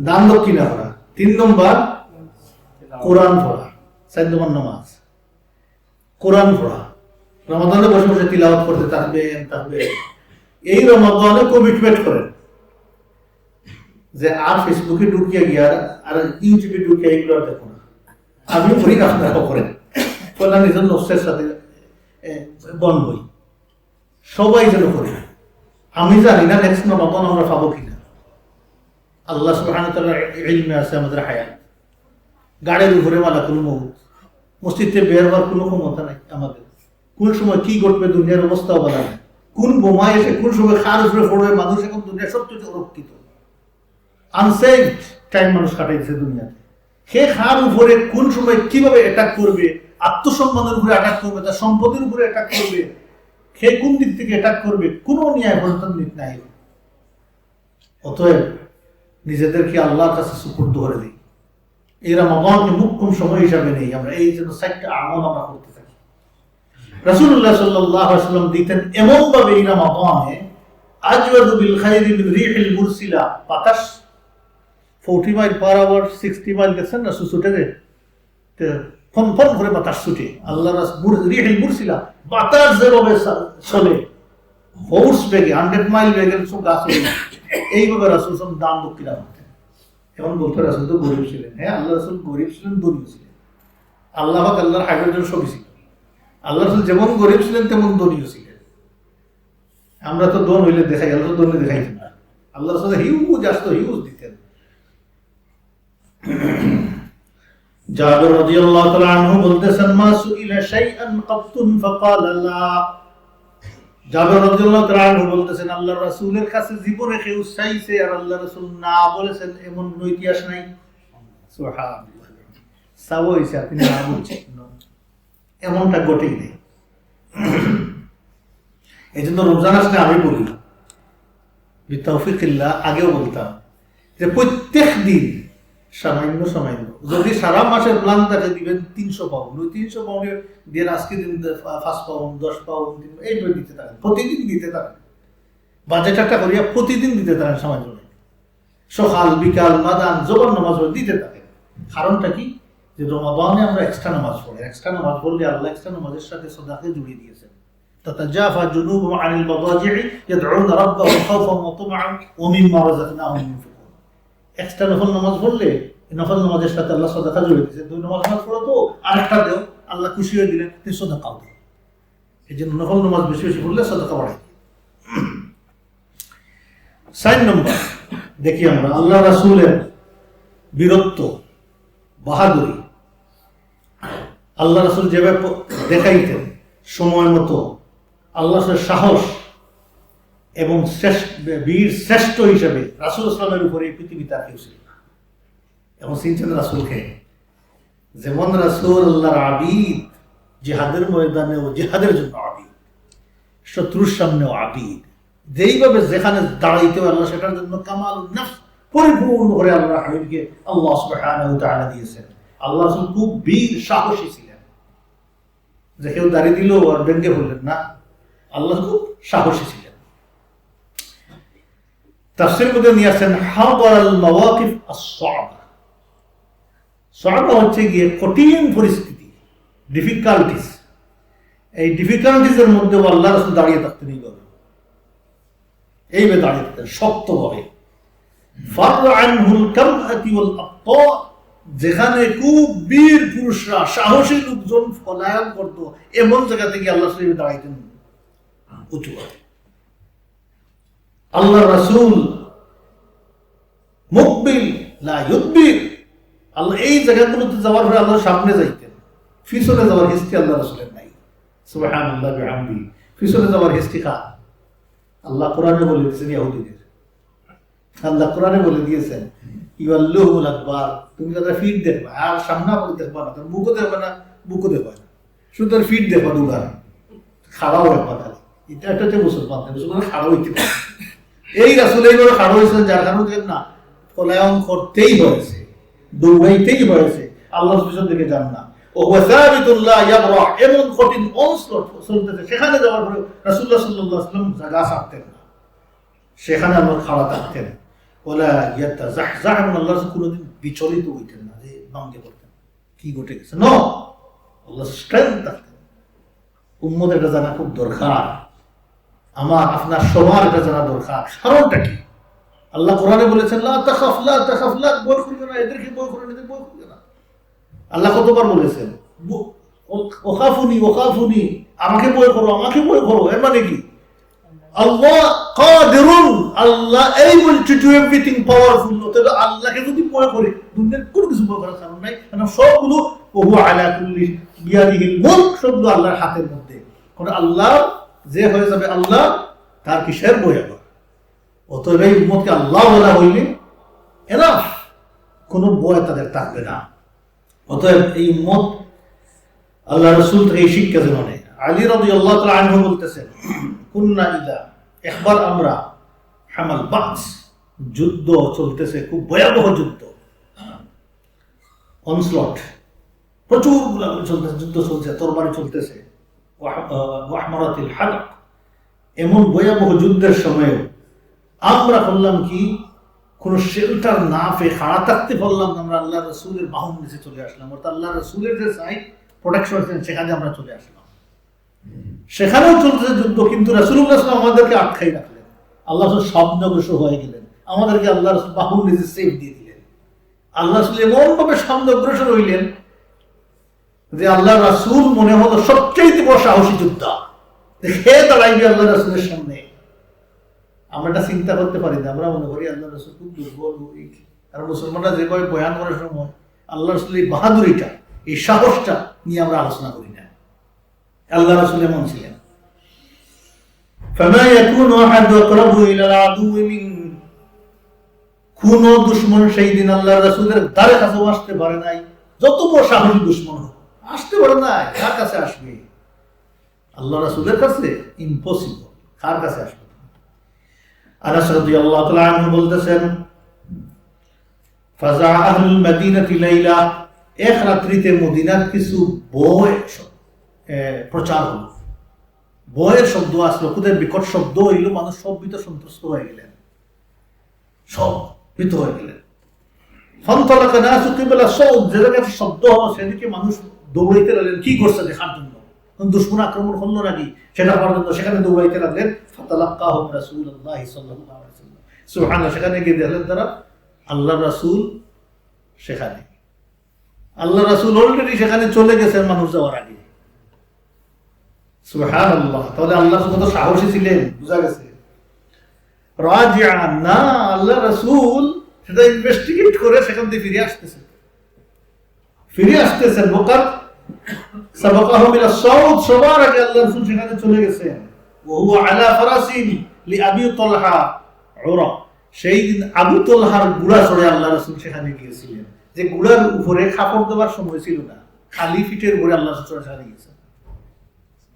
দান দক্ষিণা করা। 3 নম্বর কোরআন পড়া। 4 নম্বর নামাজ। কোরআন পড়া। রমাদানে বসে বসে তিলাওয়াত করতে থাকবে। এই রমাদানে কমিটমেন্ট করেন যে আর ফেসবুকে ঢুকিয়ে গিয়া আর ইউটিউবে ঢুকিয়ে এগুলো দেখো না, আমি করি, আপনারাও করেন। ফলে নিজের নফসের সাথে বনবই, সবাই যেন করে। আমি জানি না নেক্সট রমাদান আমরা পাবো কিনা। আল্লাহ সুবহানাহু ওয়া তাআলার ইলমে আছে আমাদের হায়াত। গাড়ির উপরে মালাকুল মউত, মসজিদে বের হওয়ার কোনো ক্ষমতা নাই আমাদের। কোন সময় কি ঘটবে দুনিয়ার অবস্থাও বলা নাই। কোন বোমা এসে কোন সময় খার উপরে পড়বে, মানুষ এখন দুনিয়ার সবচেয়ে অরক্ষিত। আনসেভড টাইম মানুষ কাটাইছে দুনিয়াতে। সে খার উপরে কোন সময় কিভাবে অ্যাটাক করবে, আত্মসম্মানের উপরে অ্যাটাক করবে, তার সম্পদের উপরে অ্যাটাক করবে, সে কোন দিক থেকে অ্যাটাক করবে, কোনো ন্যায় পর্যন্ত নাই। অতএব নিজেদেরকে আল্লাহর কাছে সুপুর্দ করে দিই। এই রমাদানকে মুখ্যম সময় হিসাবে নেই আমরা, এই জন্য 4টা আমল আমরা করতে থাকি। রাসূলুল্লাহ সাল্লাল্লাহু আলাইহি ওয়াসাল্লাম দিতেন এমন ভাবে এই রমাদানে, আজওয়াদু বিল খাইরি মিন রিহিল মুরসিলা, বাতাস 40 মাইল পার আওয়ার 60 মাইল গেছেন না সুসুটে ফন ফন করে বাতাস ছুটে, আল্লাহ রিহিল মুরসিলা, বাতাস যেভাবে চলে ফোর্স বেগে 100 মাইল বেগের সব গাছ এইভাবে রাসূল সাল্লাল্লাহু আলাইহি ওয়াসাল্লাম দান দক্ষিণা করতেন। এখন বলতে রাসূল তো গরিব ছিলেন। হ্যাঁ, আল্লাহ রাসূল গরিব ছিলেন, ধনী ছিলেন। আল্লাহ পাক আল্লাহর হাবিবের সবই ছিল। আল্লাহ রাসূল যেমন গরিব ছিলেন তেমন ধনীও ছিলেন। আমরা তো দন হইলে দেখাই, আল্লাহ তো দনে দেখাইতেন না। আল্লাহ রাসূল হিউজ আসতো, হিউজ দিতেন। জাবের রাদিয়াল্লাহু তাআলা আনহু বলতেছেন, মা সুইলা শাইআন কাতুন ফাকালা লা। জাবের রাদিয়াল্লাহু তাআলা আনহু বলতেছেন, আল্লাহর রাসূলের কাছে জীবনে কেউ চাইছে আর আল্লাহ রাসূল না বলেছেন এমন কোন ইতিহাস নাই। সুবহানাল্লাহ। সাওয়া হইছে আপনি না বলছেন, এমনটা ঘটেই নেই। এই জন্য রমজান আসলে আমি বলি, বিতাওফিকিল্লাহ, আগেও বলতাম যে প্রত্যেক দিন সামান্য সামান্য, যদি সারা মাসের প্ল্যান থাকে দিবেন 300 পাউন্ড, ওই 300 পাউন্ডের দিয়ে আজকে দিন 5 পাউন্ড 10 পাউন্ড এইভাবে দিতে থাকেন, প্রতিদিন দিতে থাকেন। বাজেট একটা করিয়া প্রতিদিন দিতে থাকেন, সামান্য সকাল বিকাল মাদান জোহর নামাজ দিতে থাকেন। কারণটা কি? যে রমাদানে আমরা এক্সট্রা নামাজ পড়ি, এক্সট্রা নামাজ পড়লে আল্লাহ এক্সট্রা নামাজের সাথে সাদাকে জুড়িয়ে দিয়েছেন। তাতাজাফা জুনুবুহুম আনিল মাদাজি'i ইয়াদউনা রাব্বাহুম খাওফান ওয়া তামআন ওয়া মিম্মা রাযাকনাহুম ইউনফিকুন। এক্সট্রা নফল নামাজ পড়লে নফল নামাজের সাথে আল্লাহ সাদাকা জুড়িয়ে দিয়েছেন। দুই নামাজ পড়ো তো আরেকটা দেও, আল্লাহ খুশি হয়ে দিলেন, তুমি সাদাকাও দাও। এই জন্য নফল নামাজ বেশি বেশি পড়লে সাদাকা বাড়ায়। 4 নম্বর দেখি আমরা আল্লাহ রাসূলের বীরত্ব, বাহাদুরি। আল্লাহ রাসূল যেভাবে দেখাইতেন সময় মতো, আল্লাহর সাহস এবং বীর শ্রেষ্ঠ হিসেবে রাসূল ইসলামের উপরে এই পৃথিবীতে আর কেউ ছিল না। এবং চিনছেন রাসূলকে, যেমন রাসূল আল্লাহর আবিদ, জিহাদের ময়দানে ও জিহাদের জন্য আবিদ, শত্রুর সামনেও আবিদ, যেইভাবে যেখানে দাঁড়াইতে আল্লাহ সেটার জন্য কামালুন নফস পরিপূর্ণ করে আল্লাহ হাবিবকে আল্লাহ সুবহানাহু ওয়া তাআলা দিয়েছেন। আল্লাহ রাসূল খুব বীর সাহসী ছিলেন, যে কেউ দাঁড়িয়ে দিল আর ভেঙে বললেন না, আল্লাহ খুব সাহসী ছিলেন। তাফসীর মধ্যে নিয়ে আসেন হাদারাল মাওয়াকিফ আস-সা'বা। সা'বা হচ্ছে গিয়ে কঠিন পরিস্থিতি, ডিফিকাল্টিস। এই ডিফিকাল্টিসের মধ্যে আল্লাহ রাসূল দাঁড়িয়ে থাকতেন, এইভাবে দাঁড়িয়ে থাকতেন শক্তভাবে। ফাররা আনহুল কামআতি ওয়াল আবতা, যেখানে খুব বীর পুরুষরা, সাহসী লোকজন পলায়ন করত, এমন জায়গা থেকে আল্লাহ রাসূল দাঁড়াইতেন উঁচু। আল্লাহ রাসূল মুকবিল লা ইউদবির, আল্লাহ এই জায়গাগুলোতে যাওয়ার পরে আল্লাহ সামনে যাইতেন, পিছনে যাওয়ার হিস্ট্রি আল্লাহ রাসূলের নাই। সুবহানাল্লাহ বিহামদি। পিছনে যাওয়ার হিস্ট্রি আল্লাহ কোরআনে বলে দিয়েছেন ইহুদিদের। আল্লাহ কোরআনে বলে দিয়েছেন ইউআল্লাহুল আকবার, তুমি তাদের ফিট দেখবা, আর সামনে আপনি দেখবা না, তার বুকও দেখবা না, বুকও দেখবা না, শুধু তার ফিট দেখবা, দুগার খাড়াও দেখবা। খালি এটা একটা হচ্ছে মুসলমান, মুসলমান খাড়া হইতে পারে। এই রাসূল এইভাবে খাড়া হয়েছেন, যার কারণে দেখেন না পলায়ন করতেই হয়েছে, দৌড়াইতেই হয়েছে, আল্লাহর পিছন দিকে যান না। ও ওয়াসাবিতুল্লাহ ইয়াবরা, এমন কঠিন অনস্লট চলতেছে, সেখানে যাওয়ার পরে রাসূলুল্লাহ সাল্লাল্লাহু আলাইহি ওয়াসাল্লাম জায়গা ছাড়তেন না, সেখানে আল্লাহ খাড়া থাকতেন। ওলা ইয়াতাযাহযাহ, আল্লাহ কোনোদিন বিচলিত হইতেন না, যে ভাঙে পড়তেন কি ঘটে গেছে। নো, আল্লাহ স্ট্রেংথ থাকতেন। উম্মতের এটা জানা খুব দরকার, আমার আপনার সবার এটা জানা দরকার। কারণটা কি? আল্লাহ কোরআনে বলেছেন লা তাখাফ লা তাখাফ, লা ভয় করিও না, এদেরকে ভয় করো না, এদের ভয় করিও না। আল্লাহ কতবার বলেছেন ওখাফুনি ওখাফুনি, আমাকে ভয় করো, আমাকে ভয় করো। এর মানে কি? আল্লাহ কাদিরুন, Allah able to do everything, powerful. তাহলে আল্লাহকে যদি ভয় করি, দুনিয়ার কোনো কিছু ভয় করার কারণ নাই, কারণ সবগুলো ওহু আলা কুল্লি বিয়াদিহিল মুলক, সবগুলো আল্লাহর হাতের মধ্যে। কারণ আল্লাহ যে হয়ে যাবে আল্লাহ, তার কিসের ভয় আবার? অতএব এই উম্মতকে আল্লাহ বলা হইলে এনাফ, কোনো ভয় তাদের থাকবে না। অতএব এই উম্মত আল্লাহ রাসূল থেকে এই শিক্ষা যেন নেয়। আলী রাদিয়াল্লাহু তাআলা আনহু বলতেছেন, কুন্না ইদা, একবার আমরা, হামাল বাস, যুদ্ধ চলতেছে, খুব ভয়াবহ যুদ্ধ, অনস্লট, প্রচুর গোলাগুলি চলতেছে, যুদ্ধ চলছে, তরবারি চলতেছে, ওয়াহমারাতিল হালক, এমন ভয়াবহ যুদ্ধের সময় আমরা করলাম কি, কোন শেল্টার না পেয়ে খাড়া থাকতে পারলাম না, আমরা আল্লাহ রাসূলের বাহুর নিচে চলে আসলাম, অর্থাৎ আল্লাহ রাসূলের যে সাইড প্রোটেকশন আছেন সেখানে আমরা চলে আসলাম। সেখানেও চলতেছে যুদ্ধ, কিন্তু রাসূলুল্লাহ সাল্লাল্লাহু আলাইহি ওয়াসাল্লাম আমাদেরকে আটকাই রাখলেন। আল্লাহ রাসূল সামনেগ্রসর হয়ে গেলেন, আমাদেরকে আল্লাহ রাসূল বাহুর নিচে সেফ দিয়ে দিলেন। আল্লাহ রাসূল এমন ভাবে সামনেগ্রসর হইলেন যে আল্লাহ রাসূল মনে হলো সবচেয়ে বড় সাহসী যোদ্ধা, দেখে দাঁড়াইবে আল্লাহ রাসূলের সামনে। আমরা এটা চিন্তা করতে পারি না, আমরা মনে করি আল্লাহ রাসূল খুব দুর্বল। আর মুসলমানরা যেভাবে বয়ান করার সময় আল্লাহ রাসূলের এই বাহাদুরিটা, এই সাহসটা নিয়ে আমরা আলোচনা করি না। আল্লাহ রাসূল এমন ছিলেন। ফামা ইয়াকুনু আহাদু আকরাবু ইলা আল-আদু মিন, কোন দুশমন সেই দিন আল্লাহ রাসূলের দ্বারে কাছেও আসতে পারে নাই, যত বড় সাহসী দুশমন হোক আসতে পারে নাই। কার কাছে আসবে? আল্লাহ রাসূলের কাছে ইম্পসিবল, কার কাছে আসবে? আনাস রাদিয়াল্লাহু তাআলা আনহু বলতেছেন, ফাজা আহলুল মদিনাতি লাইলা, এক রাত্রিতে মদিনার কিছু বয় প্রচার হলো, বয়ের শব্দ আসলো, খুদের বিকট শব্দ হইল, মানুষ সব ভীত সন্ত্রস্ত হয়ে গেলেন, সব ভীত হয়ে গেলেন। ফানতালাকা নাসু কিবলা সাউদ, যে জায়গায় শব্দ হলো সেদিকে মানুষ দৌড়াইতে লাগলেন, কি করছে দেখার জন্য, দুশমন আক্রমণ করলো নাকি সেটা করার জন্য সেখানে দৌড়াইতে লাগলেন। ফাতালাক্কাহুম রাসূলুল্লাহ সাল্লাল্লাহু আলাইহি ওয়াসাল্লাম, সুবহানাল্লাহ, সেখানে গিয়ে দেখলেন তারা আল্লাহ রাসূল সেখানে, আল্লাহ রাসূল অলরেডি সেখানে চলে গেছেন মানুষ যাওয়ার আগে। সুবহানাল্লাহ, তাহলে আল্লাহ কত সাহসী ছিলেন বোঝা গেছে। রাজিআন না, আল্লাহ রাসূল সেটা ইনভেস্টিগেট করে সেখান থেকে ফিরে আসতেছেন। ওয়াকাত সাবাকাহু মিনা সাউদ, সবার আগে আল্লাহ রাসূল সেখানে চলে গেছেন। ওয়া হুয়া আলা ফারাসিন লি আবি তালহা উরা, সেই দিন আবু তালহার ঘোড়া চড়ে আল্লাহ রাসূল সেখানে গিয়েছিলেন, যে ঘোড়ার উপরে কাপড় দেওয়ার সময় ছিল না, খালি ফিটের উপরে আল্লাহ রাসূল সেখানে গিয়েছেন।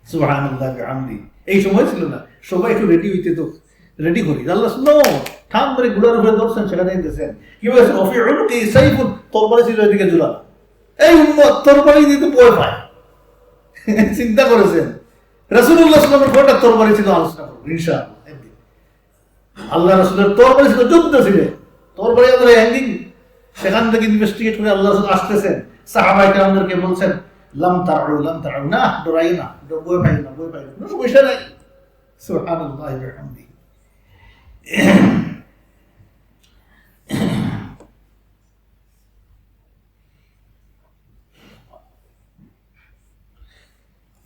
সুবহানাল্লাহ বিহামদি, এই সময় ছিল না, সবাই একটু রেডি হইতে, তো রেডি করি, আল্লাহ রাসূল ঠাম করে ঘোড়ার উপরে ধরছেন, সেখানে গেছেন। কি বলেছেন? ওফি উনকি সাইফুন, তরবারি ছিল এদিকে ঝুলানো। এই উম্মত তরবারি দিতে ভয় পায়, চিন্তা করেছেন রাসূলুল্লাহ সাল্লাল্লাহু আলাইহি ওয়াসাল্লামের কয়টা তরবারি ছিল, আলোচনা করব ইনশাআল্লাহ। আল্লাহ রাসূলের তরবারি ছিল, যুদ্ধ ছিল, তরবারি আমাদের হ্যাঙ্গিং। সেখান থেকে ইনভেস্টিগেট করে আল্লাহ রাসূল আসতেছেন, সাহাবায়ে কেরামদেরকে বলছেন, লাম তারউ না, ডরাই না, ভয় পাই না, কোনো সমস্যা নাই। সুবহানাল্লাহি ওয়া বিহামদিহি।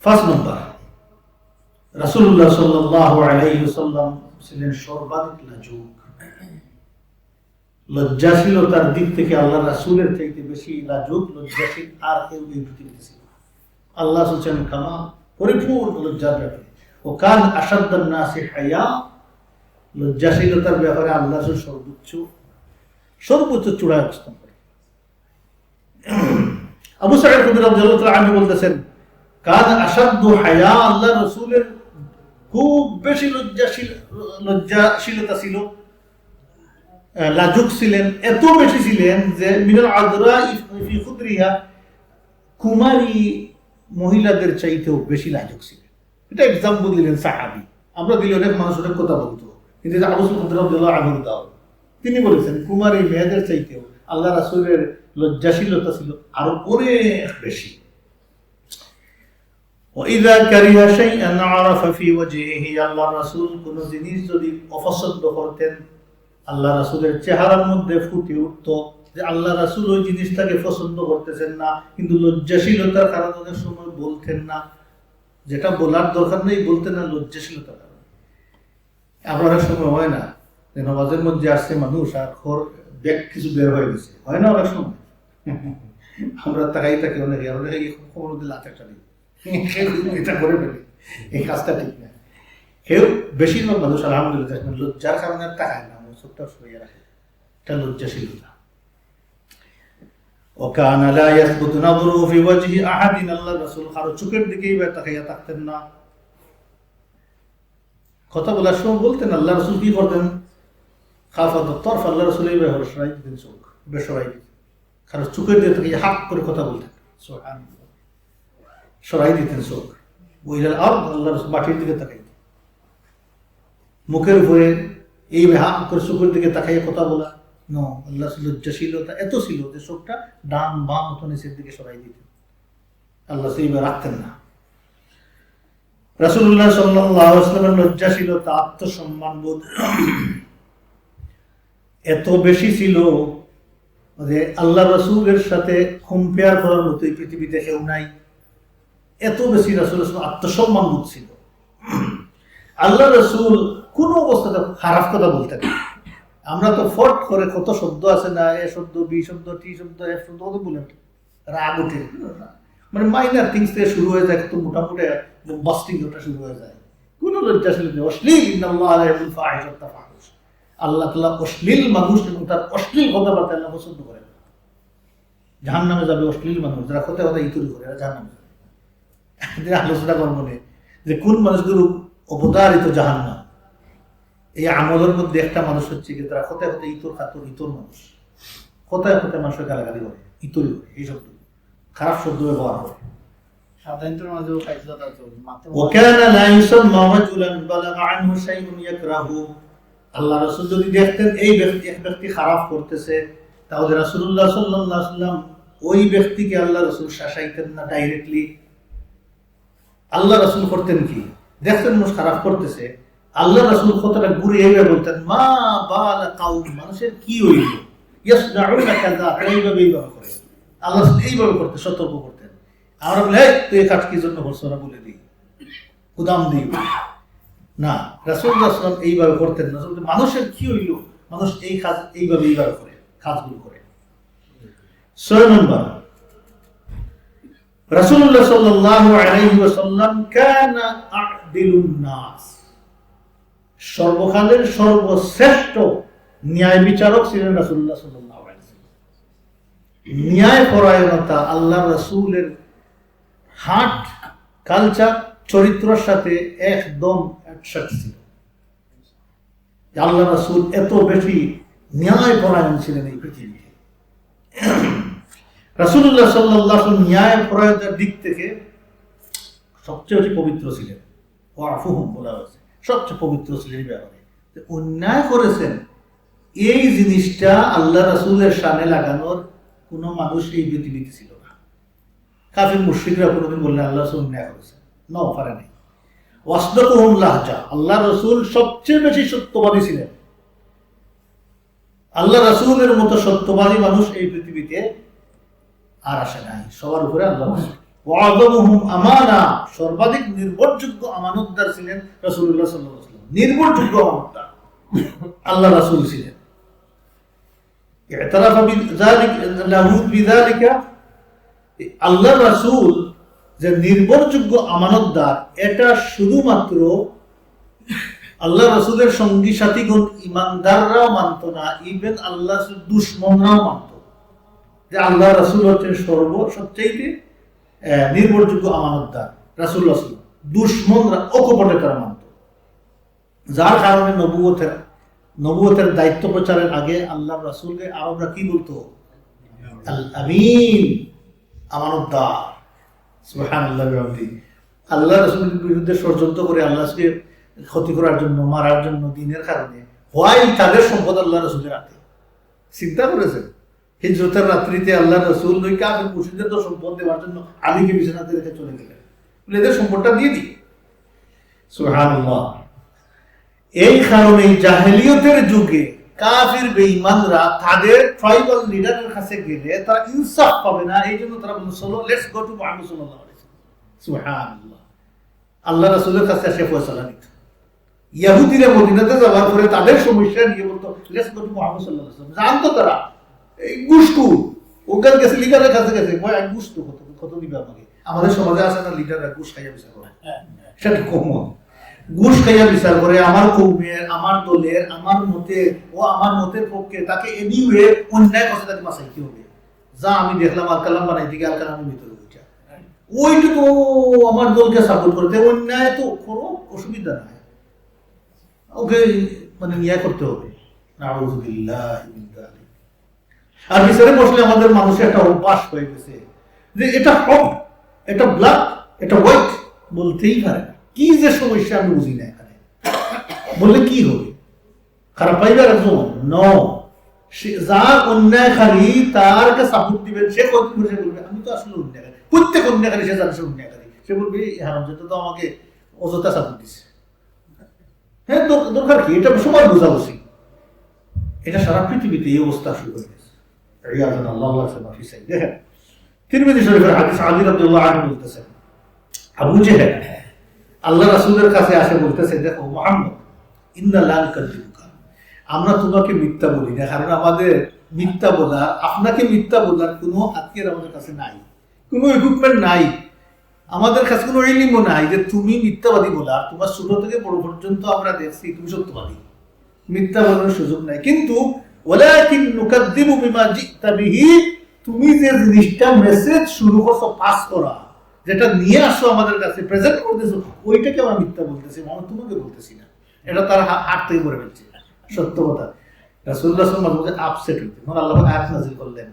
ফার্স্ট নাম্বার, রাসূলুল্লাহ সাল্লাল্লাহু আলাইহি ওয়াসাল্লাম ছিলেন সর্বাধিক লাজুক। লজ্জাশীলতার দিক থেকে আল্লাহ রাসূলের চাইতে বেশি লাজুক, লজ্জাশীল আর কেউ এই পৃথিবীতে ছিল। আল্লাহ বলছেন কামা, পরিপূর্ণ লজ্জার ব্যাপারে। ও কান আশাদ্দান নাসি হায়া, লজ্জাশীলতার ব্যাপারে আল্লাহ সর্বোচ্চ চূড়ায় অবস্থান করে। আবু সাঈদ খুদরি রাদিয়াল্লাহু তাআলা আনহু বলতেছেন, কান আশাদ্দু হায়া, আল্লাহ রাসূলের খুব বেশি লজ্জাশীলতা ছিল, লাজুক ছিলেন, এত বেশি ছিলেন যে মিনাল আযরা ফি খুদরিহা, কুমারী মহিলাদের চাইতেও বেশি লাজুক ছিলেন। এটা এক্সাম্পল দিলেন সাহাবী, আমরা দিলে অনেক মানুষ অনেক কথা বলতো, কিন্তু আবু সাঈদ খুদরি রাদিয়াল্লাহু আনহু দাও, তিনি বলেছেন কুমারী মেয়েদের চাইতেও আল্লাহ রাসূলের লজ্জাশীলতা ছিল আরো অনেক বেশি। وإذا كره شيئا عرف في وجهه, আল্লাহ রাসূল কোন জিনিস যদি অপছন্দ করতেন, আল্লাহ রাসূলের চেহারার মধ্যে ফুটে উঠত যে আল্লাহ রাসূল ওই জিনিসটাকে পছন্দ করতেছেন না, কিন্তু লজ্জাশীলতার কারণে অনেক সময় বলতেন না, যেটা বলার দরকার নেই বলতেন না, লজ্জাশীলতার কারণে। আবার অনেক সময় হয় না যে নামাজের মধ্যে আসছে মানুষ আর ব্যাগ কিছু বের হয়ে গেছে, হয় না অনেক সময়, আমরা তাকাই থাকি, অনেকে খবর দিলে হাতে একটা এটা করে ফেলে, এই কাজটা ঠিক না। কেউ বেশিরভাগ মানুষ আলহামদুলিল্লাহ লজ্জার কারণে তাকায় না, চোখটা সরিয়ে রাখে, এটা লজ্জাশীলতা। وكان لا يثبت نظره في وجه احد আল্লাহ রাসূল কারো চোখের দিকেই তাকাইয়া থাকতেন না। কথা বলার সময় বলতেন আল্লাহ রাসূল কি করতেন, খাফাদাত তরফ, আল্লাহ রাসূল এইভাবে সরাই দিতেন চোখ, বেসরাই দিতেন, কারো চোখের দিকে তাকিয়ে হাক করে কথা বলতেন, সুবহানাল্লাহ, সরাই দিতেন চোখ। ওইলাল আরদ, আল্লাহ রাসূল মাটির দিকে তাকাইতেন। মুখের উপরে এইভাবে হাক করে চোখের দিকে তাকাইয়ে কথা বলা নো, আল্লাহ লজ্জাশীলতা এত ছিল যে চোখটা ডান বাম মতো নিচের দিকে সরাই দিতেন, আল্লাহ সেইভাবে রাখতেন না। রাসূলুল্লাহ সাল্লাল্লাহু আলাইহি ওয়াসাল্লামের লজ্জাশীলতা, আত্মসম্মান বোধ এত বেশি ছিল যে আল্লাহ রাসূলের সাথে কম্পেয়ার করার মতো এই পৃথিবীতে কেউ নাই। এত বেশি রাসূলের আত্মসম্মান বোধ ছিল। আল্লাহ রাসূল কোনো অবস্থাতে খারাপ কথা বলতেন না। আমরা তো ফট করে কত শব্দ আছে না, এ শব্দ, বি শব্দ, টি শব্দ, এফ শব্দ, কত বলেন, রাগ উঠে, মানে মাইনার থিংস থেকে শুরু হয়ে যায়, একটু মোটামুটি বাস্টিং ওটা শুরু হয়ে যায়। কোনো লজ্জাশীল নেই। অশ্লীল, ইন্নাল্লাহা লা ইউহিব্বুল ফাহিশাতা তাফাহুশ, আল্লাহ তাআলা অশ্লীল মানুষ এবং তার অশ্লীল কথাবার্তা আল্লাহ পছন্দ করেন না। জাহান্নামে যাবে অশ্লীল মানুষ, যারা কথা কথা ইতুরি করে, এরা জাহান্নামে যাবে। এদের আলোচনা করব না যে কোন মানুষগুলো অবতারিত জাহান্নাম। এই আমলের মধ্যে একটা মানুষ হচ্ছে কি, তারা কথায় কথায় ইতর খাতর, ইতর মানুষ, কথায় কথায় মানুষের গালাগালি করে, ইতরি করে, এই শব্দ খারাপ শব্দ ব্যবহার করে। সাধারণত মাঝে ফাইজলাত আছে মাত্র ওয়াকানা লা ইউসাম্মা রাজুলান বালাগা আনহু শাইউন ইয়াকরাহু। আল্লাহ রাসূল যদি দেখতেন এই ব্যক্তি, এক ব্যক্তি খারাপ করতেছে, তাহলে রাসূলুল্লাহ সাল্লাল্লাহু আলাইহি ওয়াসাল্লাম ওই ব্যক্তিকে আল্লাহ রাসূল শাসাইতেন না ডাইরেক্টলি। আল্লাহ রাসূল করতেন কি, দেখতেন মানুষ খারাপ করতেছে, আল্লাহ রাসূল কথাটা ঘুরে এইভাবে বলতেন, মা বালা কাউম, মানুষের কি হইল, ইয়াসনাউনা কাযা, এইভাবে করে আল্লাহ এইভাবে করতে সতর্ক করতেন। আমরা বলে তুই এই কাজ কি জন্য করছো, ওরা বলে দিই, উদাম দিই না। রাসূলুল্লাহ সাল্লাল্লাহু আলাইহি ওয়াসাল্লাম এইভাবে করতেন না, মানুষের কি হইল, মানুষ এই কাজ এইভাবে করে, কাজগুলো করে। 6 নম্বর, রাসূলুল্লাহ সাল্লাল্লাহু আলাইহি ওয়াসাল্লাম কানা আ'দিলুন নাস, সর্বকালের সর্বশ্রেষ্ঠ ন্যায় বিচারক ছিলেন রাসূলুল্লাহ সাল্লাল্লাহু আলাইহি ওয়াসাল্লাম। ন্যায় পরায়ণতা আল্লাহর রাসূলের হার্ট, কালচার, চরিত্রের সাথে একদম একসাথে ছিল। আল্লাহ রাসূল এত বেশি ন্যায় পরায়ণ ছিলেন এই পৃথিবীতে। রাসূলুল্লাহ সাল্লাল্লাহু আলাইহি ওয়াসাল্লাম ন্যায় পরায়ণতার দিক থেকে সবচেয়ে বেশি পবিত্র ছিলেন। ওয়াফুহুম বলা হয়েছে, সবচেয়ে পবিত্র ছিলেন এই ব্যাপারে। অন্যায় করেছেন এই জিনিসটা আল্লাহ রাসূলের শানে লাগানোর কোনো মানুষ এই পৃথিবীতে ছিল না। কাফির মুশরিকরা কোনোদিন বললেন আল্লাহ রাসূল অন্যায় করেছেন, না, পারে নাই। ওয়াসদাকুহুম লাহজা, আল্লাহ রাসূল সবচেয়ে বেশি সত্যবাদী ছিলেন। আল্লাহ রাসূলের মতো সত্যবাদী মানুষ এই পৃথিবীতে আর আসে নাই, সবার উপরে আল্লাহ রাসূল। ওয়া'যামুহুম আমানা, সর্বাধিক নির্ভরযোগ্য আমানতদার ছিলেন রাসূলুল্লাহ সাল্লাল্লাহু আলাইহি ওয়াসাল্লাম, নির্ভরযোগ্য আমানতদার আল্লাহ রাসূল ছিলেন। ই'তারাফা বিযালিকা, আল্লাহ রাসূল যে নির্ভরযোগ্য আমানতদার, এটা শুধুমাত্র আল্লাহ রাসূলের সঙ্গী সাথীগণ ইমানদাররাও মানত না, ইভেন আল্লাহ দুশমনরাও মানত যে আল্লাহ রাসূল হচ্ছেন সবচেয়ে নির্ভরযোগ্য আমানতদার রাসূলুল্লাহ সাল্লাল্লাহু আলাইহি ওয়াসাল্লাম। দুশমনরা অকপটে তারা মানত, যার কারণে নবুয়তের দায়িত্ব প্রচারের আগে আল্লাহ রাসূলকে আরবরা কি বলতো, আল আমিন, আমানতদার। সুবহানাল্লাহ। আল্লাহ রাসূলের বিরুদ্ধে ষড়যন্ত্র করে আল্লাহকে ক্ষতি করার জন্য, মারার জন্য, দিনের কারণে, হোয়াইল তাদের সম্পদ আল্লাহ রাসূলের হাতে। চিন্তা করেছেন হিজরতের রাত্রিতে আল্লাহ রাসূল ওই কাফির মুশরিকদের তো সম্পদ দেওয়ার জন্য আলীকে বিছানাতে রেখে চলে গেলেন, বলে এদের সম্পদটা দিয়ে দিই। সুবহানাল্লাহ। এই কারণে জাহেলিয়তের যুগে কাফির বেঈমানরা তাদের ট্রাইবাল লিডারের কাছে গেলে তারা ইনসাফ পাবে না, এই জন্য তারা বলল চলো লেটস গো টু মুহাম্মদ সাল্লাল্লাহু আলাইহি ওয়াসাল্লাম। সুবহানাল্লাহ। আল্লাহ রাসূলের কাছে এসে ফয়সালা নিত। ইহুদিরা মদিনাতে যাওয়ার পরে তাদের সমস্যা নিয়ে বলতো লেটস গো টু মুহাম্মদ সাল্লাল্লাহু আলাইহি ওয়াসাল্লাম। জানতো তারা এই গুস্তু ওখান গেছে, লিডারের কাছে গেছে, ভাই এক গুস্তু কত দিবে আমাকে। আমাদের সমাজে আছে না লিডাররা ঘুষ খাইয়া বিচার করে, সেটা কমন। ঘুষ খাইয়া বিচার করে আমার কৌমের, আমার দলের, আমার মতের ও আমার মতের পক্ষে, তাকে এনিওয়ে অন্যায় কথা তাকে বাঁচাইতে হবে। যা আমি দেখলাম আল কালাম বানাই দিকে আল কালামের ভিতরে ওইটা, ওইটা তো আমার দলকে সাপোর্ট করতে, অন্যায় তো কোনো অসুবিধা নাই, ওকে মানে নিয়ে করতে হবে। নাউযুবিল্লাহি মিন যালিক। আর বিচারে বসলে আমাদের মানুষের একটা অভ্যাস হয়ে গেছে যে এটা হক, এটা ব্ল্যাক, এটা হোয়াইট বলতেই পারে না। কি যে সমস্যা আমি বুঝি না, এখানে বললে কি হবে? খারাপ পাইবার একজন ন, যা অন্যায়কারী তারকে সাপোর্ট দিবেন, সে বসে বলবে আমি তো আসলে অন্যায়কারী, প্রত্যেক অন্যায়কারী সে জানে সে অন্যায়কারী, সে বলবে হারামজাদা তো আমাকে অযথা সাপোর্ট দিচ্ছে। হ্যাঁ, দরকার কি? এটা সবার বোঝা উচিত। এটা সারা পৃথিবীতে এই অবস্থা শুরু হয়ে গেছে। রিয়াযান আল্লাহ মাফি সাইদ। দেখেন তিরমিজি শরীফের হাদিস, আলী রাদিয়াল্লাহু আনহু বলতেছেন, আবু জেহেল আল্লাহ রাসূলের কাছে আসে বলতেছে, দেখো মুহাম্মদ, ইন্না লা নাকাযিবুকা, আমরা তোমাকে মিথ্যা বলি না, কারণ আমাদের মিথ্যা বলা, আপনাকে মিথ্যা বলার কোনো হাতিয়ার আমাদের কাছে নাই, কোনো ইকুইপমেন্ট নাই, আমাদের কাছে কোনো ইলমও নাই যে তুমি মিথ্যাবাদী বলা। তোমার ছোট থেকে বড় পর্যন্ত আমরা দেখছি তুমি সত্যবাদী, মিথ্যা বলার সুযোগ নাই। কিন্তু ওয়ালাকিন নুকাযযিবু বিমা জিতা বিহি, তুমি যে জিনিসটা মেসেজ শুরু করছো পাস করা, যেটা নিয়ে আসো আমাদের কাছে প্রেজেন্ট করতেছো, ওইটাকে আমরা মিথ্যা বলতেছি, মানে তোমাকে বলতেছি না। এটা তার হাত থেকে পড়ে ফেলছে সত্য কথা। রাসূলুল্লাহ সাল্লাল্লাহু আলাইহি ওয়াসাল্লাম আপসেট হইতে, মানে আল্লাহ আয়াত নাযিল করলেন,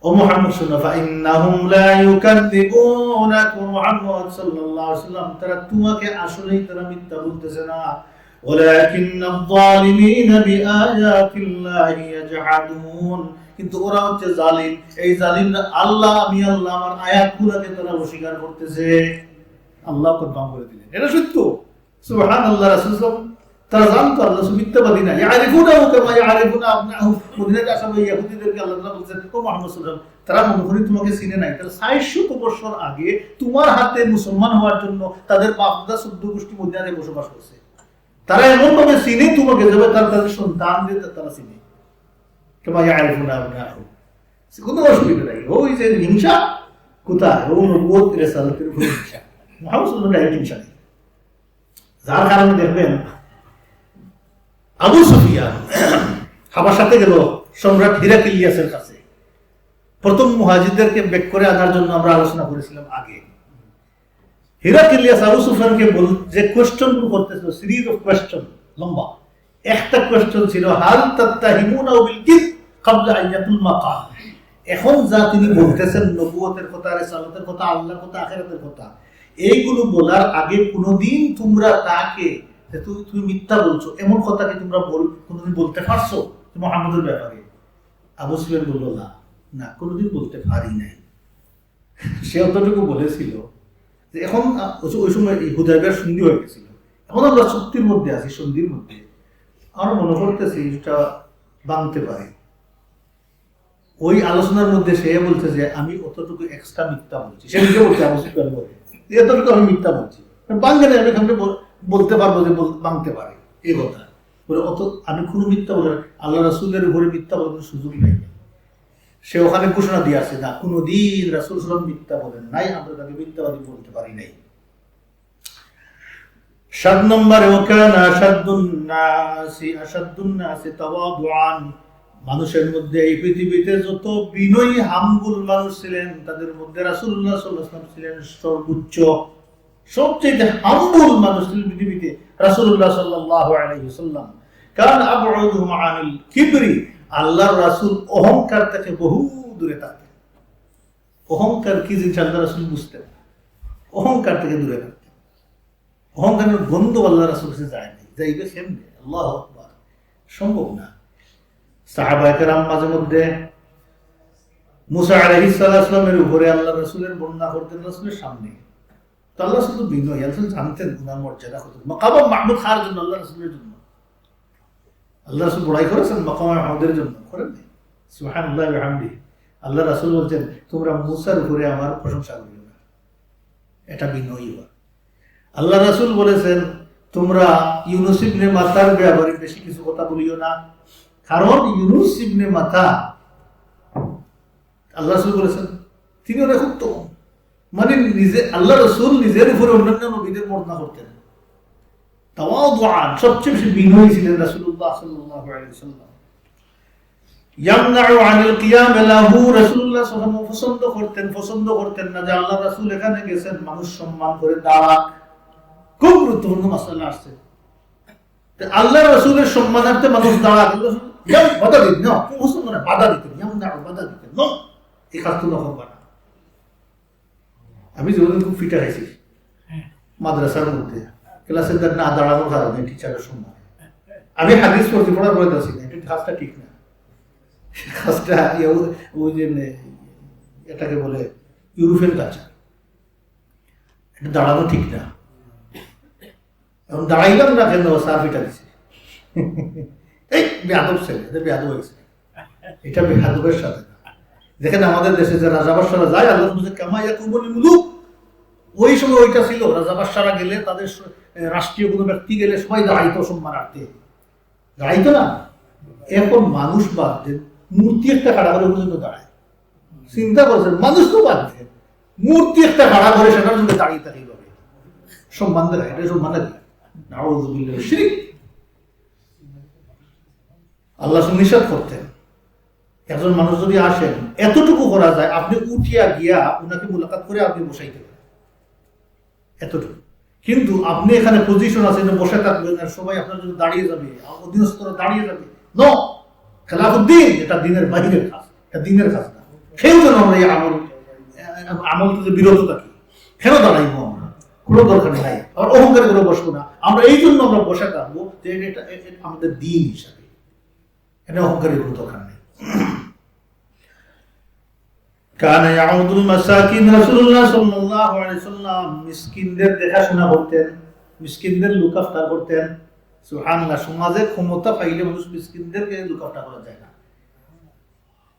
ও মুহাম্মদ শুনো, ফাইন্নাহুম লা ইউকাযযিবুনাকা মুহাম্মদ সাল্লাল্লাহু আলাইহি ওয়াসাল্লাম, তারা তোমাকে আসলেই তারা মিথ্যা বলতেছে না, ওয়ালাকিন্নায যালিমিনা বিআয়াতিল্লাহি ইয়াজহাদুন, কিন্তু ওরা হচ্ছে জালিম। এই জালিমরা আল্লাহ, আমি আল্লাহ আমার আয়াতগুলোকে তারা অস্বীকার করতেছে। আল্লাহ কনফার্ম করে দিলেন এটা সত্য। সুবহানাল্লাহ। রাসূলুল্লাহ তারা জানতো আল্লাহ মিথ্যাবাদী না, ইয়ারিফুনাহু কামা ইয়ারিফুনা আবনাহুম। মদিনাতে আসা ইহুদিদেরকে আল্লাহ তাআলা বলেছেন, ও মুহাম্মদ সাল্লাল্লাহু আলাইহি ওয়াসাল্লাম, তারা মনে করে তোমাকে চিনে নাই, তারা ৬০০ বছর আগে তোমার হাতে মুসলমান হওয়ার জন্য তাদের বাপ-দাদা ১৪ গোষ্ঠী মদিনাতে বসবাস করছে। তারা এমন ভাবে চিনে তোমাকে, যাবে তাদের সন্তানদের তারা চিনে, কামা ইয়ারিফুনা আবনাহুম। কোনো অসুবিধা নাই। ওই যে হিংসা কোথায়, ও নবুয়ত রিসালাতের উপর হিংসা, মুহাম্মদ সাল্লাল্লাহু আলাইহি ওয়াসাল্লাম হিংসা নেই। যার কারণে দেখবেন আবু সুফিয়ান হাবাসাতে গেল সম্রাট হিরাক্লিয়াসের কাছে। প্রথম মুহাজিরদেরকে বেক করে আনার জন্য আমরা আলোচনা করেছিলাম আগে। হিরাক্লিয়াস আবু সুফিয়ানকে যে কোয়েশ্চন করতেছিল, সিরিজ অফ কোয়েশ্চন, লম্বা একটা কোয়েশ্চন ছিল, হাল তাত্তাহিমুনা বিল কিযব ক্বাবলা আন ইয়াতুল মাকাম। এখন যা তিনি বলতেছেন নবুয়তের কথা, রিসালাতের কথা, আল্লাহর কথা, আখিরাতের কথা, এইগুলো বলার আগে কোনোদিন তোমরা তাকে তুমি মিথ্যা বলছো এমন কথা কি তোমরা কোনোদিন বলতে পারছো মুহাম্মদের ব্যাপারে? আবু সুফিয়ান বলল, না কোনোদিন বলতে পারি নাই। সে অতটুকু বলেছিল যে এখন ওই সময় হুদায়বিয়ার সন্ধি হয়ে গেছিল, এখন আমরা চুক্তির মধ্যে আছি, সন্ধির মধ্যে, আমরা মনে করতেছি এটা ভাঙতে পারে। ওই আলোচনার মধ্যে সে বলছে যে আমি অতটুকু এক্সট্রা মিথ্যা বলছি, সে নিজে বলছে আবু সুফিয়ান বলে এতটুকু আমি মিথ্যা বলছি, ভাঙবে না, আমি এখানে বলতে পারবো যে ভাঙতে পারে এই কথা বলে। অত আমি কোনো মিথ্যা বলে আল্লাহ রাসূলের উপরে মিথ্যা বলার সুযোগ নেই। সে ওখানে ঘোষণা দিয়ে আসছে, না কোনোদিন রাসূল সাল্লাল্লাহু আলাইহি ওয়াসাল্লাম মিথ্যা বলেন নাই, আমরা তাকে মিথ্যাবাদী বলতে পারি নাই। ৭ নম্বরে, ওয়াকানা আশাদ্দুন নাসি তাওয়াদুআন, মানুষের মধ্যে এই পৃথিবীতে যত বিনয়ী হামবুল মানুষ ছিলেন তাদের মধ্যে রাসূলুল্লাহ সাল্লাল্লাহু আলাইহি ওয়াসাল্লাম ছিলেন সর্বোচ্চ, সবচেয়ে হামবুল মানুষ ছিলেন পৃথিবীতে রাসূলুল্লাহ সাল্লাল্লাহু আলাইহি ওয়াসাল্লাম। কারণ আবউদুহুম আনিল কিবরি, আল্লাহর রাসূল অহংকার থেকে বহু দূরে থাকতেন। অহংকার কি জিনিস আল্লাহ রাসূল বুঝতেন, অহংকার থেকে দূরে থাকতেন। অহংকারের গন্ধ আল্লাহ রাসূল কাছে যায়নি, যাইবে কেমনে? আল্লাহু আকবার, সম্ভব না। সাহাবায়ে কেরাম মাঝে মধ্যে মুসা আলাইহিস সালামের উপরে আল্লাহ রাসূলের বর্ণনা করতেন রাসূলের সামনে, তো আল্লাহ রাসূল তো বিনয়ী, রাসূল জানতেন গুনার মর্যাদা কত, মাকাম মাহমুদ খাওয়ার জন্য আল্লাহ রাসূলের জন্য আল্লাহ রাসূল বড়াই করেছেন, মাকাম মাহমুদের জন্য করেন নাই। সুবহানাল্লাহি ওয়া বিহামদিহি। আল্লাহ রাসূল বলছেন, তোমরা মুসার উপরে আমার প্রশংসা করিও না, এটা বিনয়ী হওয়া। আল্লাহ রাসূল বলেছেন, তোমরা ইউনুস ইবনে মাতার ব্যাপারে বেশি কিছু কথা বলিও না, কারণ ইউনুস ইবনে মাতা, আল্লাহ রাসূল বলেছেন তিনি অনেক উত্তম, মানে নিজে আল্লাহ রাসূল নিজের উপরে অন্যান্য নবীদের বর্ণনা করতেন, তাওয়াদুআন, সবচেয়ে বেশি বিনয়ী ছিলেন রাসূলুল্লাহ সাল্লাল্লাহু আলাইহি ওয়াসাল্লাম। ইয়ামনাউ আনিল কিয়াম লাহু, রাসূলুল্লাহ সাল্লাল্লাহু আলাইহি ওয়াসাল্লাম পছন্দ করতেন না যে আল্লাহ রাসূল এখানে গেছেন মানুষ সম্মান করে দাঁড়াক। খুব গুরুত্বপূর্ণ মাসআলা আসছে। আল্লাহ রাসূলের সম্মানার্থে মানুষ দাঁড়াক, বাধা দিন না, মুসলমানরা বাধা দিতেন, ইয়ামনাউ বাধা দিতেন না, এই কাজ তো হবে না। আমি জীবনে খুব ফিটা খাইছি মাদ্রাসার মধ্যে, ক্লাসের না দাঁড়ানোর কারণে টিচারের সম্মান। আমি হাদিস পড়তে পড়ার পরে আছি না, এটা কাজটা ঠিক না, কাজটা ওই যে এটাকে বলে ইউরোপিয়ান কালচার, এটা দাঁড়ানো ঠিক না। এখন দাঁড়াইলাম না কেন, স্যার ফিটা দিছে, এই বেয়াদব ছেলে, এটা বেয়াদব হয়েছে, এটা বেয়াদবের সাথে না। দেখেন আমাদের দেশে যে রাজা বাদশারা যায়, আল্লাহ কামাইয়া কুমনি মুলুক, ওই সময় ওইটা ছিল। রাজা বাদশারা গেলে, তাদের রাষ্ট্রীয় কোনো ব্যক্তি গেলে সবাই দাঁড়াইতো সম্মানার্থে, দাঁড়াইতো না। এখন মানুষ বাদ দেন, মূর্তি একটা খাড়া করে পর্যন্ত দাঁড়ায়। চিন্তা করছেন, মানুষ তো বাদ দেন, মূর্তি একটা খাড়া করে সেটার জন্য দাঁড়িয়ে দাঁড়িয়ে হবে সম্মান দেয়, এটা সম্মান লাগে। নাউযুবিল্লাহ শিরক। আল্লাহ নিষেধ করতেন, একজন মানুষ যদি আসেন, এতটুকু করা যায়, আপনি উঠিয়া গিয়া ওনাকে মুলাকাত করে আপনি বসাইতে পারেন, এতটুকু। কিন্তু আপনি এখানে পজিশন আছেন, বসে থাকবেন আর সবাই আপনার জন্য দাঁড়িয়ে যাবে, অধীনস্থরা দাঁড়িয়ে যাবে, নো, খেলাফুদ্দিন, এটা দিনের বাহিরের কাজ, এটা দিনের কাজ না। সেই জন্য আমরা এই আমল থেকে বিরত থাকি। কেন দাঁড়াইবো আমরা? কোনো দরকার নাই। আর অহংকার করে বসবো না আমরা, এই জন্য আমরা বসে থাকবো যে এটা আমাদের দিন হিসাবে, এটা অহংকারের কোনো দরকার নেই। কানা ইয়াউদুল মাসাকিন, রাসূলুল্লাহ সাল্লাল্লাহু আলাইহি ওয়াসাল্লাম মিসকিনদের দেখাশোনা করতেন, মিসকিনদের লুক আফটার করতেন। সুবহানাল্লাহ, সমাজে ক্ষমতা পাইলে মানুষ মিসকিনদেরকে লুক আফটার করা যায় না,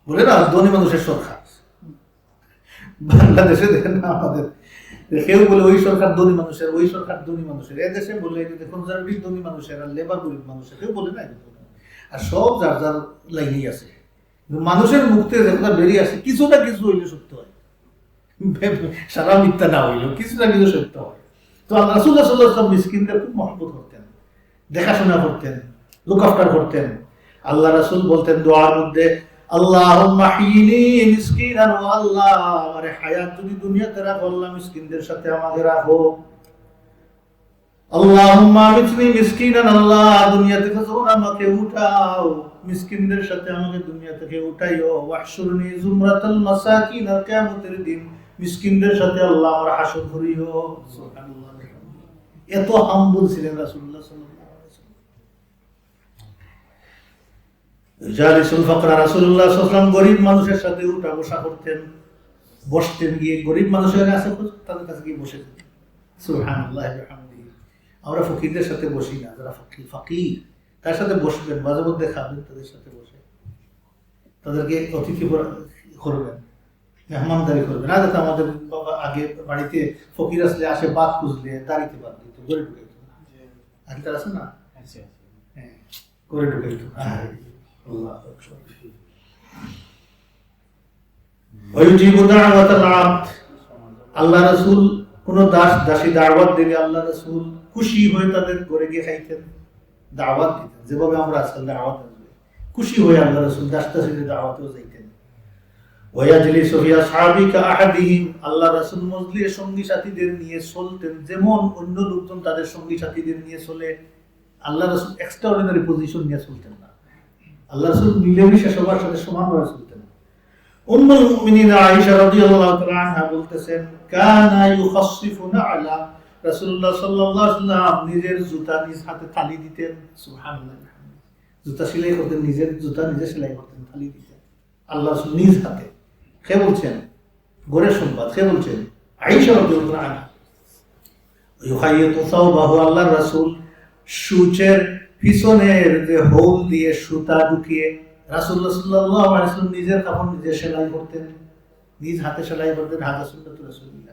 বলে না ধনী মানুষের সরকার। বাংলাদেশে দেখেন না আমাদের, কেউ বলে ওই সরকার ধনী মানুষের, ওই সরকার ধনী মানুষের। এদেশে বলে কনজারভেটিভ ধনী মানুষের আর লেবার গরিব মানুষের, কেউ বলে না। আর সব যার যার লাইনেই আছে। মানুষের মুক্তি যেটা বেরিয়ে আসে, কিছু না কিছু হইলে সত্য হয়, সারা মিথ্যা না হইলেও কিছু না কিছু সত্য হয়। তো রাসূলুল্লাহ সাল্লাল্লাহু আলাইহি ওয়াসাল্লাম মিসকিনদের খুব মহব্বত করতেন, দেখাশোনা করতেন, লুক আফটার করতেন। আল্লাহ রাসূল বলতেন দোয়ার মধ্যে, আল্লাহুম্মা হিনি মিসকিনান, ও আল্লাহ আমারে হায়াত যদি দুনিয়াতে রাখো, আল্লাহ মিসকিনদের সাথে আমাকে রাখো। আল্লাহুম্মা আমিতনি মিসকিনান, আল্লাহ দুনিয়া থেকে যখন আমাকে উঠাও, মিসকিনদের সাথে আমাকে দুনিয়া থেকে উঠাইও। ওয়াহশুরনি জুমরাতাল মাসাকিন, আর কিয়ামতের দিন মিসকিনদের সাথে আল্লাহ আমার হাসর করিও। সুবহানাল্লাহ। এত হাম্বল ছিলেন রাসূলুল্লাহ সাল্লাল্লাহু আলাইহি ওয়াসাল্লাম। জালিসুল ফাকরা, রাসূলুল্লাহ সাল্লাল্লাহু আলাইহি ওয়াসাল্লাম গরীব মানুষের সাথে উঠা বসা করতেন, বসতেন গিয়ে গরীব মানুষের কাছে, তাদের কাছে গিয়ে বসে যেতেন। সুবহানাল্লাহ ওয়া বিহামদিহি। আমরা ফকিরদের সাথে বসি না, যারা ফকির তার সাথে বসবেন, মাঝে মধ্যে খাবেন তাদের সাথে বসে, তাদেরকে অতিথি করবেন, মেহমানদারি করবেন। আগে তো আমাদের বাবা আগে বাড়িতে ফকির আসলে আসে, বাদ খুঁজলে দাঁড়িতে বাদ দিত, গড়ে ঢুকাইত। আগে তার আছে না, হ্যাঁ, গড়ে ঢুকাইত। আল্লাহ রাসূল কোন দাসী দাওয়াত দিলে আল্লাহ রাসূল খুশি হয়ে তাদের ঘরে গিয়ে খাইতেন, দাওয়াত দিতেন। যেভাবে আমরা আজকাল দাওয়াত আসবে, খুশি হয়ে আল্লাহ রাসূল দাসীদের দাওয়াতেও যাইতেন। ওয়ায়াজলিসু ফি আসহাবিকা আহাদিহিম, আল্লাহ রাসূল মজলিসে সঙ্গী সাথীদের নিয়ে চলতেন যেমন অন্য লোকজন তাদের সঙ্গী সাথীদের নিয়ে চলে। আল্লাহ রাসূল এক্সট্রাঅর্ডিনারি পজিশন নিয়ে চলতেন না, আল্লাহ রাসূল মিলেমিশে সবার সাথে সমানভাবে চলতেন। উম্মুল মুমিনিন আয়েশা রাদিয়াল্লাহু তাআলা আনহা বলতেছেন, কানা ইউখাসসিফুনা আলা, রাসূলুল্লাহ সাল্লাল্লাহু আলাইহি ওয়াসাল্লাম নিজের জুতা নিজ হাতে তালি দিতেন। সুবহানাল্লাহ। জুতা সেলাই করতেন, নিজের জুতা নিজে সেলাই করতেন, তালি দিতেন আল্লাহ রাসূল নিজ হাতে। কে বলছেন? গোরের সংবাদ। কে বলছেন? আয়েশা রাদিয়াল্লাহু আনহা। ইউখাইয়িতু সাওবাহু, আল্লাহর রাসূল সূচের পিছনের যে হোল দিয়ে সুতা ঢুকিয়ে রাসূলুল্লাহ সাল্লাল্লাহু আলাইহি ওয়াসাল্লাম নিজের কাপড় নিজে সেলাই করতেন, নিজ হাতে সেলাই করতেন। হাদা সুন্নাতুর রাসূলিল্লাহ।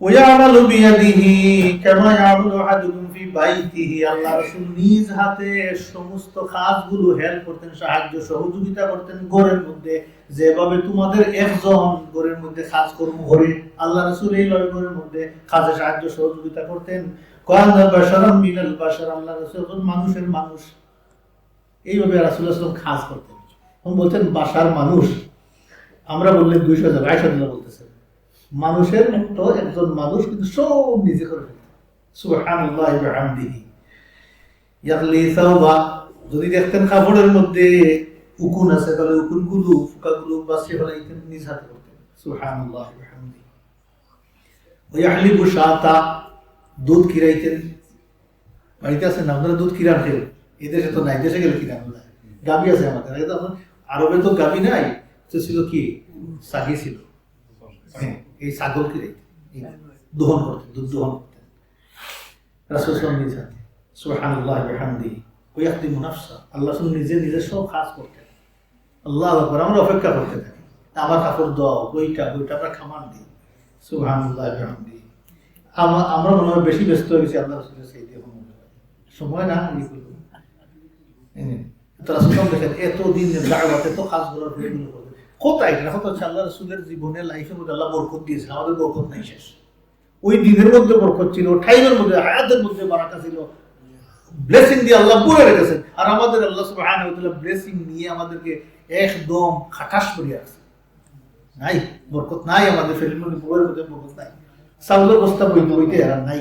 ওয়ায়ামালু বিয়াদিহি কামা ইয়ামালু আহাদুকুম ফি বাইতিহি, আল্লাহ রাসূল নিজ হাতে সমস্ত কাজগুলো হেল্প করতেন, সাহায্য সহযোগিতা করতেন ঘরের মধ্যে। যেভাবে তোমাদের একজন ঘরের মধ্যে কাজ কর্ম করে, আল্লাহ রাসূল এইভাবে ঘরের মধ্যে কাজে সাহায্য সহযোগিতা করতেন। কানা বাশারাম মিনাল বাশার, আল্লাহ রাসূল মানুষের মানুষ, এইভাবে রাসূলুল্লাহ সাল্লাল্লাহু আলাইহি ওয়াসাল্লাম খাস করতেন। উনি বলতেন বাশার মানুষ, আমরা বললেন 200 জন, আয়েশা রাদিয়াল্লাহু বলতেছেন মানুষের মতো একজন মানুষ, কিন্তু সব নিজে করে ফেলতেন। সুবহানাল্লাহি ওয়া বিহামদিহি ইয়াগলি সাওবা, যদি দেখতেন কাপড়ের মধ্যে উকুন আছে তাহলে উকুনগুলো ফুকাগুলো বাছিয়ে ফেলাইতেন, নিজ হাতে করতেন। সুবহানাল্লাহি ওয়া বিহামদিহি ওয়া ইয়াহলিবু শাতা, দুধ কিরাইতেন। বাড়িতে আছেন না আপনারা দুধ কিরান খেয়ে, এই দেশে তো নাই, দেশে গেলে কিরান যায়, গাবি আছে আমাদের, আগে তো আরবে তো গাবি নাই, তো ছিল কি সাগি ছিল, এই ছাগল কিরাইতেন, দহন করতেন, দুধ দহন করতেন রাসূল সাল্লাল্লাহু আলাইহি ওয়াসাল্লাম। সুবহানাল্লাহি ওয়া বিহামদিহি ওয়া ইয়াখদিমু নাফসা, আল্লাহ নিজে নিজে সব কাজ করতেন। আল্লাহু আকবার, আমরা অপেক্ষা করতে থাকি, আমার কাপড় দাও, বইটা আমরা খামান দিই। সুবহানাল্লাহি ওয়া বিহামদিহি আমরা মনে হয় বেশি ব্যস্ত হয়ে গেছি আল্লাহ রাসূলের সেই দিয়ে, সময় না এইগুলো। তো রাসূল দেখেন এতদিন দাওয়াতে তো কাজগুলো এগুলো করতেন, কোথায় না কত হচ্ছে আল্লাহ রাসূলের জীবনে লাইফের মধ্যে আল্লাহ বরকত দিয়েছেন, আমাদের বরকত নাই শেষ। ওই দিনের মধ্যে বরকত ছিল, টাইমের মধ্যে হায়াতের মধ্যে বারাকা ছিল, ব্লেসিং দিয়ে আল্লাহ পুরো রেখেছেন। আর আমাদের আল্লাহ সুবহানাহু ওয়া তাআলা ব্লেসিং নিয়ে আমাদেরকে একদম খাটাস করে রাখছে, নাই বরকত নাই আমাদের ফেলির মধ্যে, পুরোর মধ্যে বরকত নাই। চাউলের বস্তা বইতে বইতে আর নাই,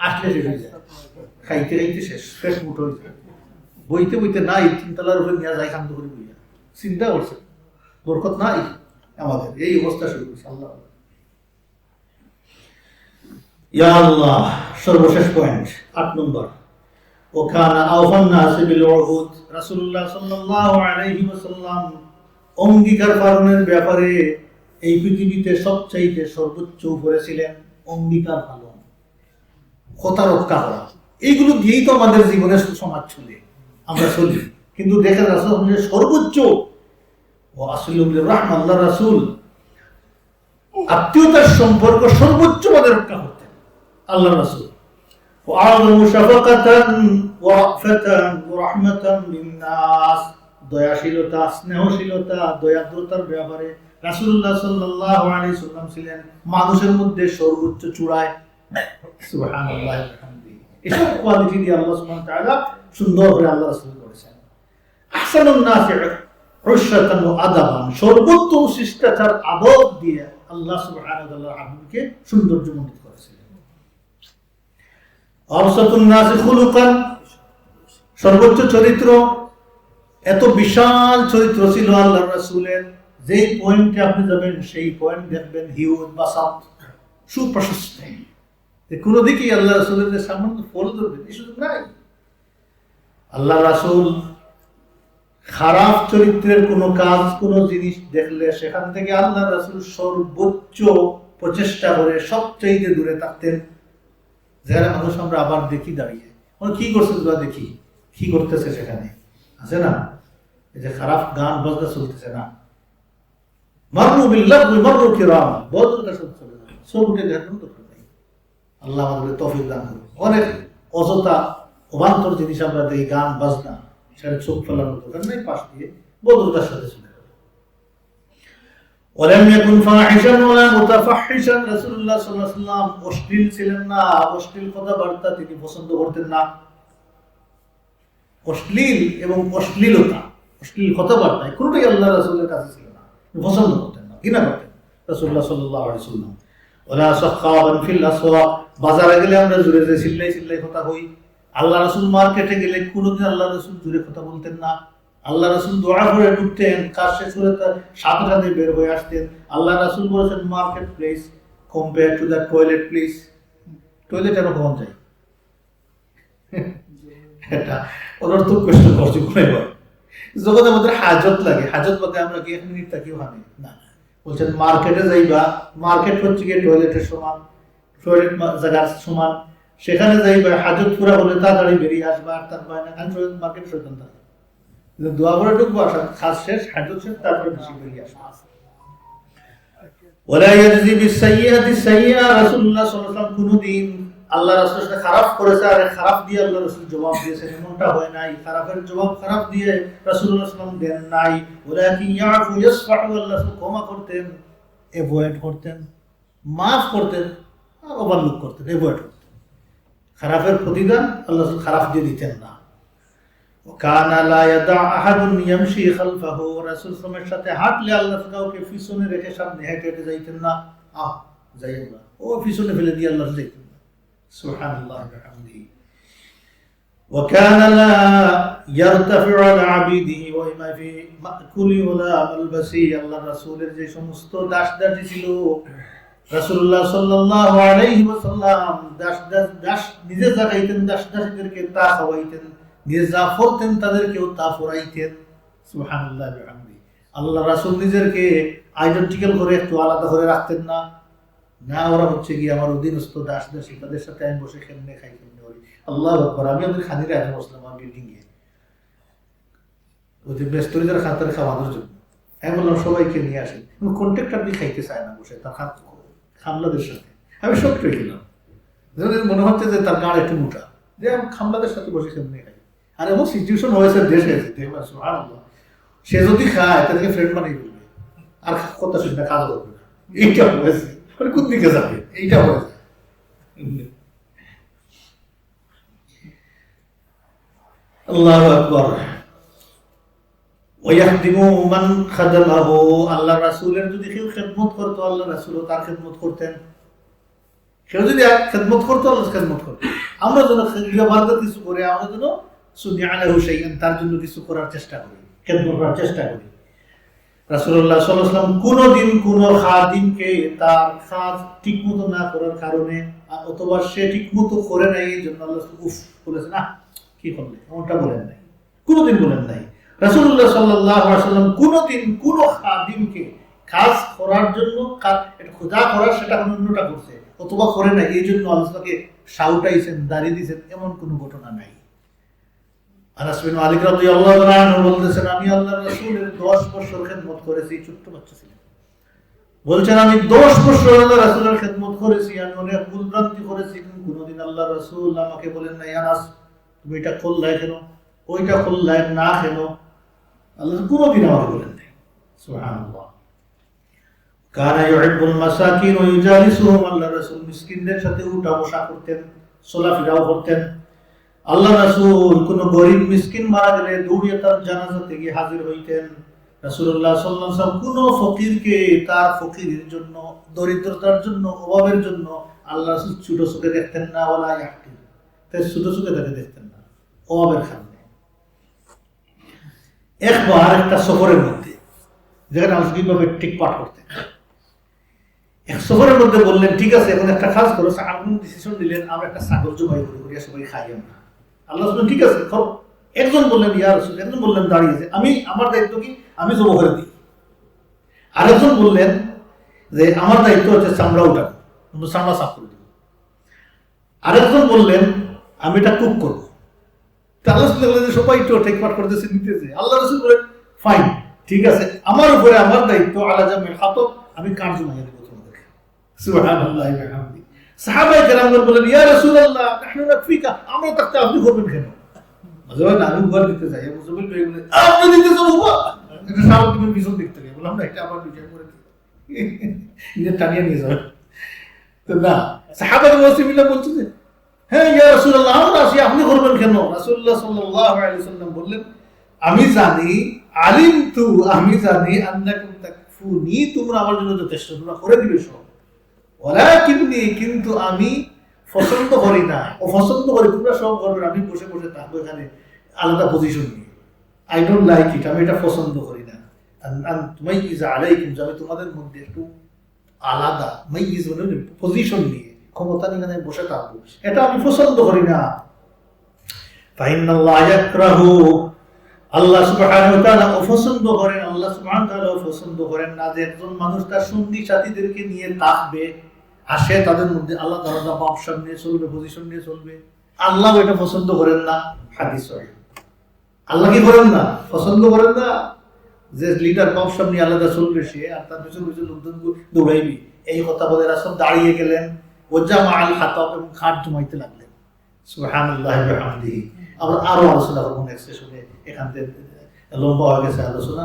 আসলে শেষ হয়ে যায়, খাইতে খাইতে শেষ, ফ্রেশ মুঠো হয়ে যায়, বইতে বইতে নাই, তিনতলার উপরে নিয়ে যায় কান্দ করে বইয়া, চিন্তা করছে বরকত নাই আমাদের, এই অবস্থা শুরু করছে। আল্লাহ ইয়া আল্লাহ, সর্বশেষ পয়েন্ট 8 নম্বর, ওখানা আওফান নাসি বিল উহুদ, রাসূলুল্লাহ সাল্লাল্লাহু আলাইহি ওয়াসাল্লাম অঙ্গীকার পালনের ব্যাপারে এই পৃথিবীতে সবচাইতে সর্বোচ্চ উপরে ছিলেন। অঙ্গীকার পালন, কথা রক্ষা করা, এইগুলো দিয়েই তো আমাদের জীবনের সমাজ চলে, আমরা চলি। কিন্তু দেখেন রাসূল সর্বোচ্চ ও আসলুর রাহমা, আল্লাহ রাসূল আত্মীয়তার সম্পর্ক সর্বোচ্চ ভাবে রক্ষা করতেন আল্লাহ রাসূল। ওয়া'আযমু শাফাকাতান ওয়া রাফাতান ওয়া রাহমাতান লিন-নাস, দয়াশীলতা, স্নেহশীলতা, দয়াদ্রতার ব্যাপারে রাসূলুল্লাহ সাল্লাল্লাহু আলাইহি ওয়াসাল্লাম ছিলেন মানুষের মধ্যে সর্বোচ্চ চূড়ায়। সুবহানাল্লাহ ওয়া বিহামদিহি, এসব কোয়ালিটি দিয়ে আল্লাহ সুবহানাহু ওয়া তাআলা সুন্দর করে আল্লাহ রাসূল করেছেন। আহসানুন নাসি উশরাতান ওয়া আদাবান, সর্বোত্তম শিষ্টাচার আদব দিয়ে আল্লাহ সুবহানাহু ওয়া তাআলা হাবিবকে সৌন্দর্যমণ্ডিত করেছিলেন। আওসাতুন নাসি খুলুকান, সর্বোচ্চ চরিত্র, এত বিশাল চরিত্র ছিল আল্লাহর রাসূলের, যেই পয়েন্টে আপনি যাবেন সেই পয়েন্ট দেখবেন হিউজ বাসাত, সুপ্রশস্ত, কোনো দিকেই আল্লাহ রাসূলের সামান্য ফল ধরবেন এই সুযোগ নাই। আল্লাহ রাসূল খারাপ চরিত্রের কোনো কাজ, কোনো জিনিস দেখলে সেখান থেকে আল্লাহ রাসূল সর্বোচ্চ প্রচেষ্টা করে সবচেয়ে দূরে থাকতেন। যারা মানুষ আমরা আবার দেখি দাঁড়িয়ে, কি করছে দেখি, কি করতেছে সেখানে আছে না, এই যে খারাপ গান বাজনা চলতেছে না, মাররু বিল্লাহি মাররু কিরাম, বদরটা চলছে না, সব উঠে দেখার দরকার নেই। আল্লাহ আমাদের তৌফিক দান করুন। অনেক অযথা অবান্তর জিনিস আমরা দেখি, গান বাজনা, সেটা চোখ ফেলানোর দরকার নেই, পাশ দিয়ে বদরটার সাথে চলে যাবে। ওয়ালাম ইয়াকুন ফাহিশান ওয়ালা মুতাফাহিশান, রাসূলুল্লাহ সাল্লাল্লাহু আলাইহি ওয়াসাল্লাম অশ্লীল ছিলেন না, অশ্লীল কথাবার্তা তিনি পছন্দ করতেন না। অশ্লীল এবং অশ্লীলতা, অশ্লীল কথাবার্তা কোনটাই আল্লাহ রাসূলের কাছে ছিল না, পছন্দ করতেন না, ঘৃণা করতেন রাসূলুল্লাহ সাল্লাল্লাহু আলাইহি ওয়াসাল্লাম। ওয়ালা সাখাওয়ান ফিল আসওয়াক, বাজারে গেলে আমরা জোরে জোরে চিল্লাই চিল্লাই কথা কই। আল্লাহ রাসূল মার্কেটে গেলে কোনোদিন আল্লাহ রাসূল জোরে কথা বলতেন না। আল্লাহ রাসূল দোয়া করে ঢুকতেন, কাজ শেষ করে তার সাথে সাথে বের হয়ে আসতেন। আল্লাহ রাসূল বলেছেন market place compare to the toilet place, toilet এর কখন যায় এটা ওনার তো কষ্ট করছে কোনবার, যখন আমাদের হাজত লাগে, হাজত বাদে আমরা কি 1 মিনিট থাকি ওখানে না, বলছেন মার্কেটে যাইবা, মার্কেট হচ্ছে কি টয়লেটের সমান, টয়লেট জায়গার সমান, সেখানে যাইবা, হাজত পুরা হলে তাড়াতাড়ি বেরিয়ে আসবা, আর তার বাইরে কারণ মার্কেট শয়তান থাকে, দোয়া করে ঢুকবো, আসা কাজ শেষ, হাজত শেষ, তারপরে বেশি বেরিয়ে আসবা। ওয়ালা ইয়াজজি বিসাইয়্যাতি সাইয়্যা, রাসূলুল্লাহ সাল্লাল্লাহু আলাইহি ওয়াসাল্লাম কোনদিন আল্লাহ রাসূল সাথে খারাপ করেছে আর খারাপ দিয়ে আল্লাহ রাসূল জবাব দিয়েছেন এমনটা হয় নাই, খারাপের জবাব খারাপ দিয়ে রাসূলুল্লাহ সাল্লাল্লাহু আলাইহি ওয়াসাল্লাম দেন নাই। ওয়ালাকিন ইয়াফু ইয়াসফাহু, আল্লাহ রাসূল ক্ষমা করতেন, এভয়েড করতেন, মাফ করতেন, আর ওভারলুক করতেন, এভয়েড করতেন। খারাপের প্রতিদান আল্লাহ রাসূল খারাপ দিয়ে দিতেন না। কানা লা ইয়াদা আহাদুন ইয়ামশি খালফাহু, রাসূল সাল্লাল্লাহু আলাইহি সাথে হাঁটলে আল্লাহ কাউকে পিছনে রেখে সামনে হেঁটে হেঁটে যাইতেন না। যাইয়েন না, ও পিছনে ফেলে দিয়ে আল্লাহ যাইতেন না। সুবহানাল্লাহ ওয়া বিহামদিহি। وكان لا يرتفع على عبيده وما في مأكل ولا ملبسي, আল্লাহ রাসূলের যে সমস্ত দাস-দাসী ছিল, রাসূলুল্লাহ সাল্লাল্লাহু আলাইহি ওয়াসাল্লাম দাস নিজে জাগাইতেন, দাস-দাসীদেরকে তা খাওয়াইতেন, নিজে যা পড়তেন তাদেরকেও তা পড়াইতেন। সুবহানাল্লাহ ওয়া বিহামদিহি। আল্লাহ রাসূল নিজেকে আইডেন্টিক্যাল করে একটু আলাদা করে রাখতেন না। না, ওরা হচ্ছে কি আমার অধীনস্থ দাস-দাসী, তাদের সাথে আমি বসে কেমনে খাই কেমনে করি। আল্লাহু আকবার। আমি ওদের খানিরে আগে বসলাম আমার বিল্ডিংয়ে, ওদের বেস্তরিদের খাতার খাওয়ানোর জন্য। আমি বললাম সবাইকে নিয়ে আসেন, কন্ট্রাক্টর দিয়ে খাইতে চায় না বসে তার খামলাদের সাথে। আমি সব পেয়ে গেলাম, মনে হচ্ছে যে তার গাড় একটু মোটা, যে আমি খামলাদের সাথে বসে কেমনে খাই। আর এমন সিচুয়েশন হয়েছে দেশে, সুবহানাল্লাহ, সে যদি খায় তাদেরকে ফ্রেন্ড বানিয়ে ফেলবে, আর কথা শুনবে, কাজ করবে না। এইটা হয়েছে, কোন দিকে যাবে, এইটা হয়েছে। আল্লাহু আকবার। ওয়ায়াহদিমু মান খাদামাহু, আল্লাহ রাসূলের যদি কেউ খেদমত করতো, আল্লাহ রাসূলও তার খেদমত করতেন। কেউ যদি খেদমত করতো, আল্লাহ খেদমত করতেন। আমরা যেন বারবার কিছু করে, আমরা যেন সুনিয়া আলাহু শাইআন, তার জন্য কিছু করার চেষ্টা করি, খেদমত করার চেষ্টা করি। রাসূলুল্লাহ সাল্লাল্লাহু আলাইহি ওয়াসাল্লাম কোনদিন কোন খাদিমকে তার কাজ ঠিকমতো না করার কারণে, অথবা সে ঠিকমতো করে নাই এই জন্য আল্লাহ উফ বলেছেন, না কি করলে, এমনটা বলেন নাই, কোনদিন বলেন নাই। রাসূলুল্লাহ সাল্লাল্লাহু আলাইহি ওয়াসাল্লাম কোনদিন কোন খাদিমকে কাজ করার জন্য, খোদা করার সেটা অন্যটা করছে অথবা করে নাই এই জন্য আল্লাহকে শাউটাইছেন, দাঁড়িয়ে দিয়েছেন, এমন কোনো ঘটনা নাই। আনাস বিন মালিক রাদিয়াল্লাহু আনহু বলতেছেন, আমি আল্লাহর রাসূলের 10 বছর খেদমত করেছি, ছোট্ট বাচ্চা ছিলেন। বলছেন আমি 10 বছর আল্লাহর রাসূলের খেদমত করেছি, আমি অনেক ভুলভ্রান্তি করেছি, কিন্তু কোনদিন আল্লাহর রাসূল আমাকে বলেন নাই, আনাস তুমি এটা করলে কেন, ওইটা করলে না কেন, আল্লাহ কোনদিন আমাকে বলেন নাই। সুবহানাল্লাহ। কানা ইউহিব্বুল মাসাকিন ওয়া ইউজালিসুহুম, আল্লাহর রাসূল মিসকিনদের সাথে উঠা বসা করতেন, চলাফেরাও করতেন। আল্লাহ রাসূল কোন গরিব মিসকিন মারা গেলে দৌড়িয়ে তার জানাজাতে গিয়ে হাজির হইতেন। রাসূলুল্লাহ সাল্লাল্লাহু আলাইহি ওয়াসাল্লাম কোন ফকিরকে তার ফকিরের জন্য, দরিদ্রতার জন্য, অভাবের জন্য আল্লাহ রাসূল ছোট চোখে দেখতেন না, ওয়ালা ইয়াহকির, তাই ছোট চোখে তাকে দেখতেন না, অভাবের কারণে। একবার একটা সফরের মধ্যে, যেখানে আলসিভাবে ঠিক পাঠ করতেন, এক সফরের মধ্যে বললেন ঠিক আছে এখন একটা কাজ করো, আপনি ডিসিশন দিলেন আমরা একটা ছাগল জবাই করি, সবাই খাই আমরা। আল্লাহ বললেন ঠিক আছে খাও। একজন বললেন ইয়া রাসূল, একজন বললেন দাঁড়িয়েছে, আমি আমার দায়িত্ব কি, আমি জবাই করে দিই। আরেকজন বললেন যে আমার দায়িত্ব হচ্ছে চামড়া উঠানো, চামড়া সাফ করে দিব। আরেকজন বললেন আমি এটা কুক করবো। আল্লাহ সবাই একটু ঠিক পাঠ করতেছে, নিতেছে। আল্লাহ রাসূল বলেন ফাইন, ঠিক আছে, আমার উপরে আমার দায়িত্ব, আলা জামিল খাতব, আমি কাজ জমাইয়া দেব তোমাদেরকে। সুবহানাল্লাহ ওয়া বিহামদিহি। সাহাবায়ে কেরামগণ বলেন ইয়া রাসূলুল্লাহ নাহনু নাকফিকা, আমরা থাকতে আপনি করবেন কেন? মাঝে আমি উপর দিতে যাই, মুসলমান ভাই বলে আপনি দিতে যাবো, এটা সাহাবা তুমি পিছন দেখতে গিয়ে বললাম না, এটা আবার বিচার করে নিজে টানিয়ে নিয়ে যাবে তো না। সাহাবায়ে মুসলিমিনরা বলছে যে হ্যাঁ ইয়া রাসূলুল্লাহ আমরা আসি, আপনি করবেন কেন? রাসূলুল্লাহ সাল্লাল্লাহু আলাইহি ওয়াসাল্লাম বললেন আমি জানি, আলিমতু, আমি জানি, আন্নাকুম তাকফুনি, তোমরা আমার জন্য যথেষ্ট, তোমরা করে দিবে সব। ওয়ালাকিন্নী, কিন্তু আমি পছন্দ করি না, অপছন্দ করি তোমরা সব করবে, আমি বসে বসে থাকবো এখানে আলাদা পজিশন নিয়ে। আই ডোন্ট লাইক ইট, আমি এটা পছন্দ করি না। তুমাইয়িজ আলাইকুম, আমি তোমাদের মধ্যে একটু আলাদা, মাইয়িজ মানে পজিশন নিয়ে, ক্ষমতা নিয়ে বসে থাকবো, এটা আমি পছন্দ করি না। ফাইনাল্লাহ ইয়াকরাহু, আল্লাহ সুবহানাহু ওয়া তাআলা অপছন্দ করেন, আল্লাহ সুবহানাহু ওয়া তাআলা পছন্দ করেন না যে একজন মানুষ তার সঙ্গী সাথীদেরকে নিয়ে থাকবে আর সে তাদের মধ্যে আল্লাহ তাআলা ব্যবসা নিয়ে চলবে, পজিশন নিয়ে চলবে। আল্লাহ এটা পছন্দ করেন না। হাদিস সহিহ। আল্লাহ কি করেন না, পছন্দ করেন না যে লিডার ব্যবসা নিয়ে আলাদা চলবে সে, আর তার পিছনে পিছনে লোকজন দৌড়াইবি। এই কথা বলে রাসূল দাঁড়িয়ে গেলেন, ওয়াজামা আল হাতাব, এবং খাট জমাইতে লাগলেন। সুবহানাল্লাহ ওয়া বিহামদিহি। আমরা আরো আলোচনা করবো নেক্সট সেশনে, এখান থেকে লম্বা হয়ে গেছে আলোচনা।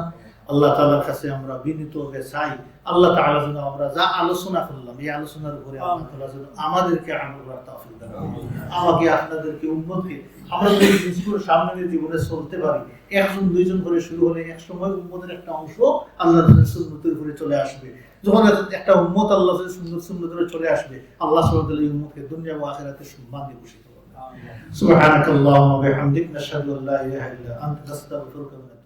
আল্লাহ তাআলার কাছে আমরা বিনীতভাবে চাই আল্লাহ তাআলা যেন আমরা যা আলোচনা করলাম এই আলোচনার উপরে আল্লাহ তাআলা যেন আমাদেরকে আমল করার তৌফিক দান করেন। আমাকে আপনাদেরকে উম্মতকে আমরা যদি এই জিনিসগুলো সামনের জীবনে চলতে পারি, একজন দুইজন করে শুরু হলে এক সময় উম্মতের একটা অংশ আল্লাহর সুন্নতের উপরে চলে আসবে। যখন একটা উম্মত আল্লাহর সুন্নত ধরে চলে আসবে, আল্লাহ সুবহানাহু ওয়া তাআলা এই উম্মতকে দুনিয়া ও আখিরাতে সম্মান দিয়ে খুশি করবেন। সুবহানাকাল্লাহুম্মা ওয়া বিহামদিক নাশহাদু আল্লা ইলাহা ইল্লা আনতা নাস্তাগফিরুকা ওয়া